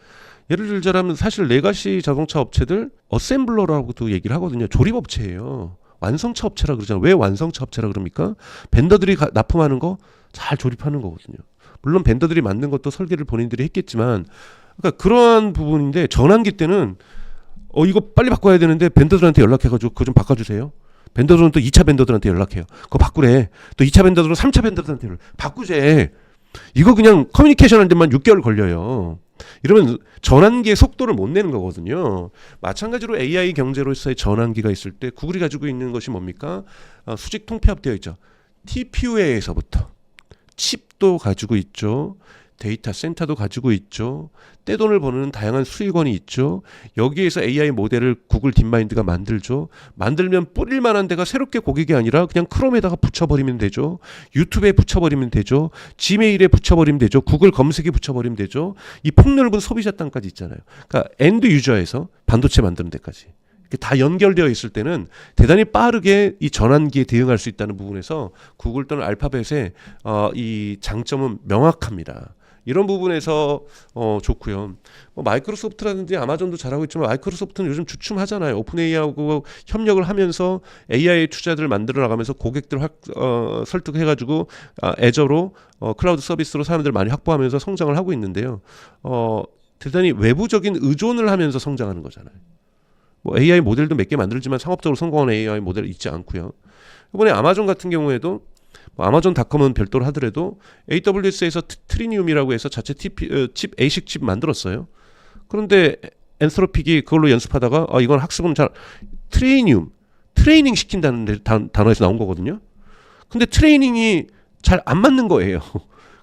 예를 들자면 사실 레가시 자동차 업체들 어셈블러라고도 얘기를 하거든요. 조립업체예요. 완성차 업체라 그러잖아요. 왜 완성차 업체라 그럽니까? 벤더들이 납품하는 거 잘 조립하는 거거든요. 물론 벤더들이 만든 것도 설계를 본인들이 했겠지만 그러니까 그러한 부분인데 전환기 때는 이거 빨리 바꿔야 되는데 벤더들한테 연락해가지고 그거 좀 바꿔주세요. 벤더들은 또 2차 벤더들한테 연락해요. 그거 바꾸래. 또 2차 벤더들은 3차 벤더들한테 바꾸재. 이거 그냥 커뮤니케이션 할 때만 6개월 걸려요. 이러면 전환기의 속도를 못 내는 거거든요. 마찬가지로 AI 경제로서의 전환기가 있을 때 구글이 가지고 있는 것이 뭡니까? 수직 통폐합되어 있죠. TPU에서부터 칩도 가지고 있죠. 데이터 센터도 가지고 있죠. 떼돈을 버는 다양한 수익원이 있죠. 여기에서 AI 모델을 구글 딥마인드가 만들죠. 만들면 뿌릴 만한 데가 새롭게 고객이 아니라 그냥 크롬에다가 붙여버리면 되죠. 유튜브에 붙여버리면 되죠. 지메일에 붙여버리면 되죠. 구글 검색에 붙여버리면 되죠. 이 폭넓은 소비자 땅까지 있잖아요. 그러니까 엔드 유저에서 반도체 만드는 데까지. 다 연결되어 있을 때는 대단히 빠르게 이 전환기에 대응할 수 있다는 부분에서 구글 또는 알파벳의 이 장점은 명확합니다. 이런 부분에서 좋고요. 마이크로소프트라든지 아마존도 잘하고 있지만 마이크로소프트는 요즘 주춤하잖아요. 오픈AI하고 협력을 하면서 AI 투자들을 만들어 나가면서 고객들 설득해가지고 애저로 클라우드 서비스로 사람들 많이 확보하면서 성장을 하고 있는데요. 대단히 외부적인 의존을 하면서 성장하는 거잖아요. AI 모델도 몇 개 만들지만 상업적으로 성공한 AI 모델 있지 않고요. 이번에 아마존 같은 경우에도 아마존닷컴은 별도로 하더라도 AWS에서 트리니움이라고 해서 자체 칩 ASIC 칩 만들었어요. 그런데 엔스로픽이 그걸로 연습하다가 이건 학습은 잘 트레이닝 시킨다는 단어에서 나온 거거든요. 근데 트레이닝이 잘 안 맞는 거예요.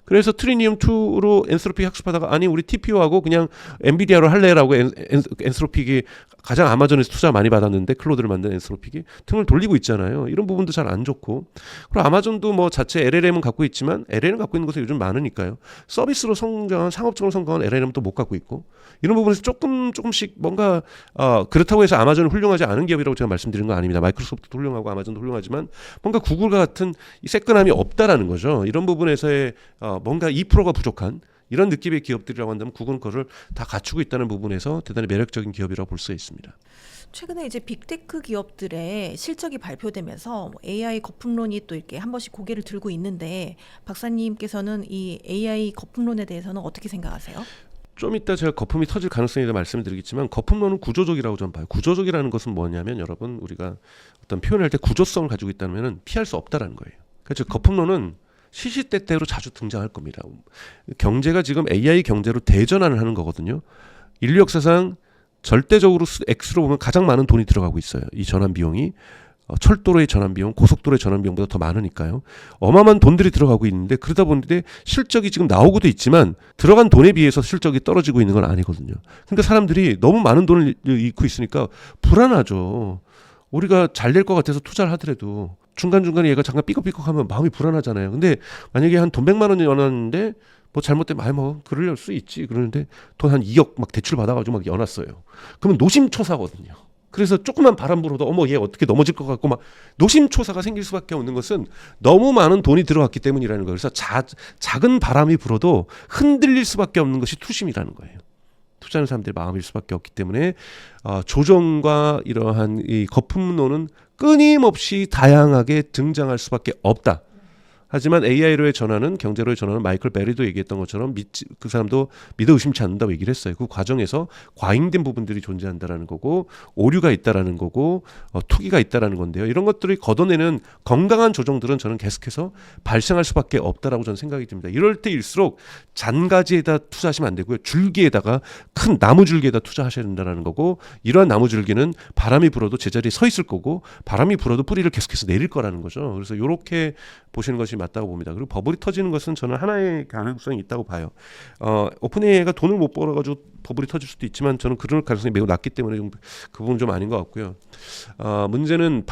그래서 트리니움 2로 엔스로픽 학습하다가 아니 우리 TPU하고 그냥 엔비디아로 할래라고 엔스로픽이 가장 아마존에서 투자 많이 받았는데 클로드를 만든 엔스로픽이 등을 돌리고 있잖아요. 이런 부분도 잘 안 좋고 그리고 아마존도 뭐 자체 LLM은 갖고 있지만 LLM 갖고 있는 곳에 요즘 많으니까요. 서비스로 성장한 상업적으로 성공한 LLM은 또 못 갖고 있고 이런 부분에서 조금씩 뭔가 그렇다고 해서 아마존은 훌륭하지 않은 기업이라고 제가 말씀드린 건 아닙니다. 마이크로소프트도 훌륭하고 아마존도 훌륭하지만 뭔가 구글과 같은 이 새끈함이 없다라는 거죠. 이런 부분에서의 뭔가 2%가 부족한 이런 느낌의 기업들이라고 한다면 구글은 그걸 다 갖추고 있다는 부분에서 대단히 매력적인 기업이라고 볼 수 있습니다. 최근에 이제 빅테크 기업들의 실적이 발표되면서 AI 거품론이 또 이렇게 한 번씩 고개를 들고 있는데 박사님께서는 이 AI 거품론에 대해서는 어떻게 생각하세요? 좀 이따 제가 거품이 터질 가능성에 대해 말씀을 드리겠지만 거품론은 구조적이라고 좀 봐요. 구조적이라는 것은 뭐냐면 여러분 우리가 어떤 표현할 때 구조성을 가지고 있다면 피할 수 없다라는 거예요. 그래서 거품론은 시시때때로 자주 등장할 겁니다. 경제가 지금 AI 경제로 대전환을 하는 거거든요. 인류 역사상 절대적으로 X로 보면 가장 많은 돈이 들어가고 있어요. 이 전환 비용이 철도로의 전환 비용, 고속도로의 전환 비용보다 더 많으니까요. 어마어마한 돈들이 들어가고 있는데 그러다 보는데 실적이 지금 나오고도 있지만 들어간 돈에 비해서 실적이 떨어지고 있는 건 아니거든요. 근데 사람들이 너무 많은 돈을 잃고 있으니까 불안하죠. 우리가 잘 될 것 같아서 투자를 하더라도 중간중간에 얘가 잠깐 삐걱삐걱하면 마음이 불안하잖아요. 근데 만약에 한 돈 100만 원이 연하는데 뭐 잘못되면 뭐 그럴 수 있지 그러는데 돈 한 2억 막 대출 받아가지고 막 연했어요. 그러면 노심초사거든요. 그래서 조그만 바람 불어도 어머 얘 어떻게 넘어질 것 같고 막 노심초사가 생길 수밖에 없는 것은 너무 많은 돈이 들어갔기 때문이라는 거예요. 그래서 작은 바람이 불어도 흔들릴 수밖에 없는 것이 투심이라는 거예요. 투자하는 사람들의 마음일 수밖에 없기 때문에 조정과 이러한 이 거품론은 끊임없이 다양하게 등장할 수밖에 없다. 하지만 AI로의 전환은 경제로의 전환은 마이클 베리도 얘기했던 것처럼 그 사람도 믿어 의심치 않는다고 얘기를 했어요. 그 과정에서 과잉된 부분들이 존재한다라는 거고 오류가 있다라는 거고 투기가 있다라는 건데요. 이런 것들이 걷어내는 건강한 조정들은 저는 계속해서 발생할 수밖에 없다라고 저는 생각이 듭니다. 이럴 때일수록 잔가지에다 투자하시면 안 되고요. 줄기에다가 큰 나무 줄기에다 투자하셔야 된다는 거고 이러한 나무 줄기는 바람이 불어도 제자리에 서 있을 거고 바람이 불어도 뿌리를 계속해서 내릴 거라는 거죠. 그래서 이렇게 보시는 것이 맞다고 봅니다. 그리고 버블이 터지는 것은 저는 하나의 가능성이 있다고 봐요. 오픈 AI가 돈을 못 벌어가지고 버블이 터질 수도 있지만 저는 그럴 가능성이 매우 낮기 때문에 그 부분은 좀 아닌 것 같고요. 문제는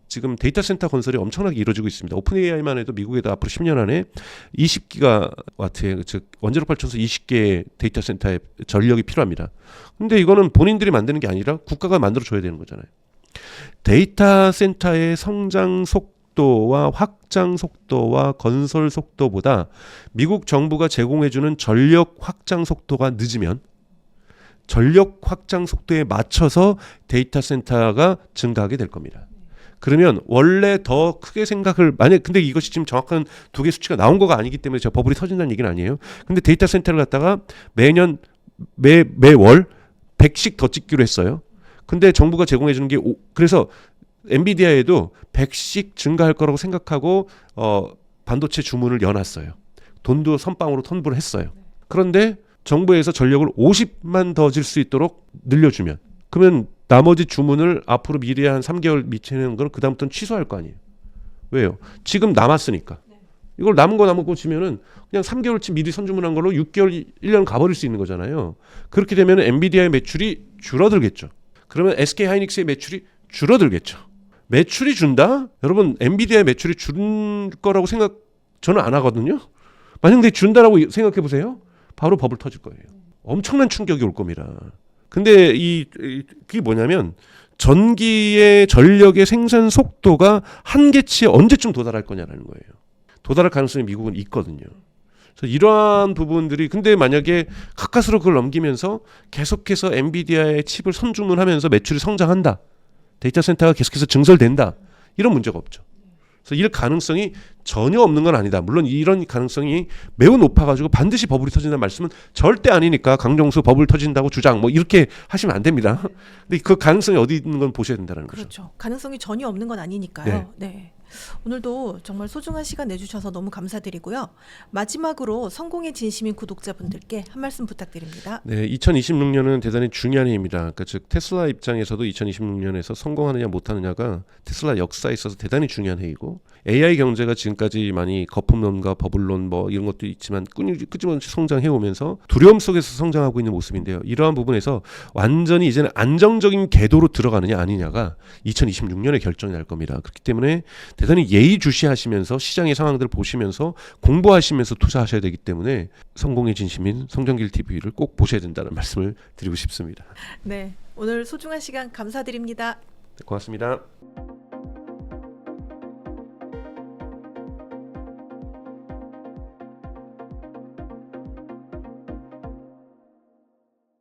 지금 데이터 센터 건설이 엄청나게 이루어지고 있습니다. 오픈 AI만 해도 미국에도 앞으로 10년 안에 20기가와트의 즉 원자력 발전소 20개의 데이터 센터에 전력이 필요합니다. 근데 이거는 본인들이 만드는 게 아니라 국가가 만들어 줘야 되는 거잖아요. 데이터 센터의 성장 속도와 확장 속도와 건설 속도보다 미국 정부가 제공해주는 전력 확장 속도가 늦으면 전력 확장 속도에 맞춰서 데이터 센터가 증가하게 될 겁니다. 그러면 원래 더 크게 생각을 근데 이것이 지금 정확한 두 개 수치가 나온 거가 아니기 때문에 제가 버블이 터진다는 얘기는 아니에요. 근데 데이터 센터를 갖다가 매년 매월 100씩 더 찍기로 했어요. 근데 정부가 제공해 주는 게 그래서 엔비디아에도 100씩 증가할 거라고 생각하고 반도체 주문을 여놨어요. 돈도 선빵으로 턴부를 했어요. 그런데 정부에서 전력을 50만 더 질 수 있도록 늘려주면 그러면 나머지 주문을 앞으로 미래 한 3개월 미치는 걸 그다음부터는 취소할 거 아니에요. 왜요? 지금 남았으니까. 이걸 남은 거 치면은 그냥 3개월치 미리 선주문한 걸로 6개월, 1년 가버릴 수 있는 거잖아요. 그렇게 되면 엔비디아의 매출이 줄어들겠죠. 그러면 SK 하이닉스의 매출이 줄어들겠죠. 매출이 준다? 여러분 엔비디아의 매출이 줄 거라고 저는 안 하거든요. 만약에 준다라고 생각해 보세요. 바로 버블 터질 거예요. 엄청난 충격이 올 겁니다. 근데 그게 뭐냐면 전기의 전력의 생산 속도가 한계치에 언제쯤 도달할 거냐라는 거예요. 도달할 가능성이 미국은 있거든요. 그래서 이러한 부분들이 근데 만약에 가까스로 그걸 넘기면서 계속해서 엔비디아의 칩을 선주문하면서 매출이 성장한다. 데이터 센터가 계속해서 증설된다. 이런 문제가 없죠. 그래서 이럴 가능성이 전혀 없는 건 아니다. 물론 이런 가능성이 매우 높아가지고 반드시 버블이 터진다는 말씀은 절대 아니니까 강정수 버블 터진다고 주장 이렇게 하시면 안 됩니다. 근데 그 가능성이 어디 있는 건 보셔야 된다는 거죠. 그렇죠. 가능성이 전혀 없는 건 아니니까요. 네. 오늘도 정말 소중한 시간 내주셔서 너무 감사드리고요. 마지막으로 성공의 진심인 구독자분들께 한 말씀 부탁드립니다. 네, 2026년은 대단히 중요한 해입니다. 그러니까 즉 테슬라 입장에서도 2026년에서 성공하느냐 못하느냐가 테슬라 역사에 있어서 대단히 중요한 해이고 AI 경제가 지금까지 많이 거품론과 버블론 이런 것도 있지만 끊임없이 성장해 오면서 두려움 속에서 성장하고 있는 모습인데요. 이러한 부분에서 완전히 이제는 안정적인 궤도로 들어가느냐 아니냐가 2026년에 결정이 날 겁니다. 그렇기 때문에 대단히 예의주시하시면서 시장의 상황들을 보시면서 공부하시면서 투자하셔야 되기 때문에 성공의 진심인 성정길 TV를 꼭 보셔야 된다는 말씀을 드리고 싶습니다. 네, 오늘 소중한 시간 감사드립니다. 고맙습니다.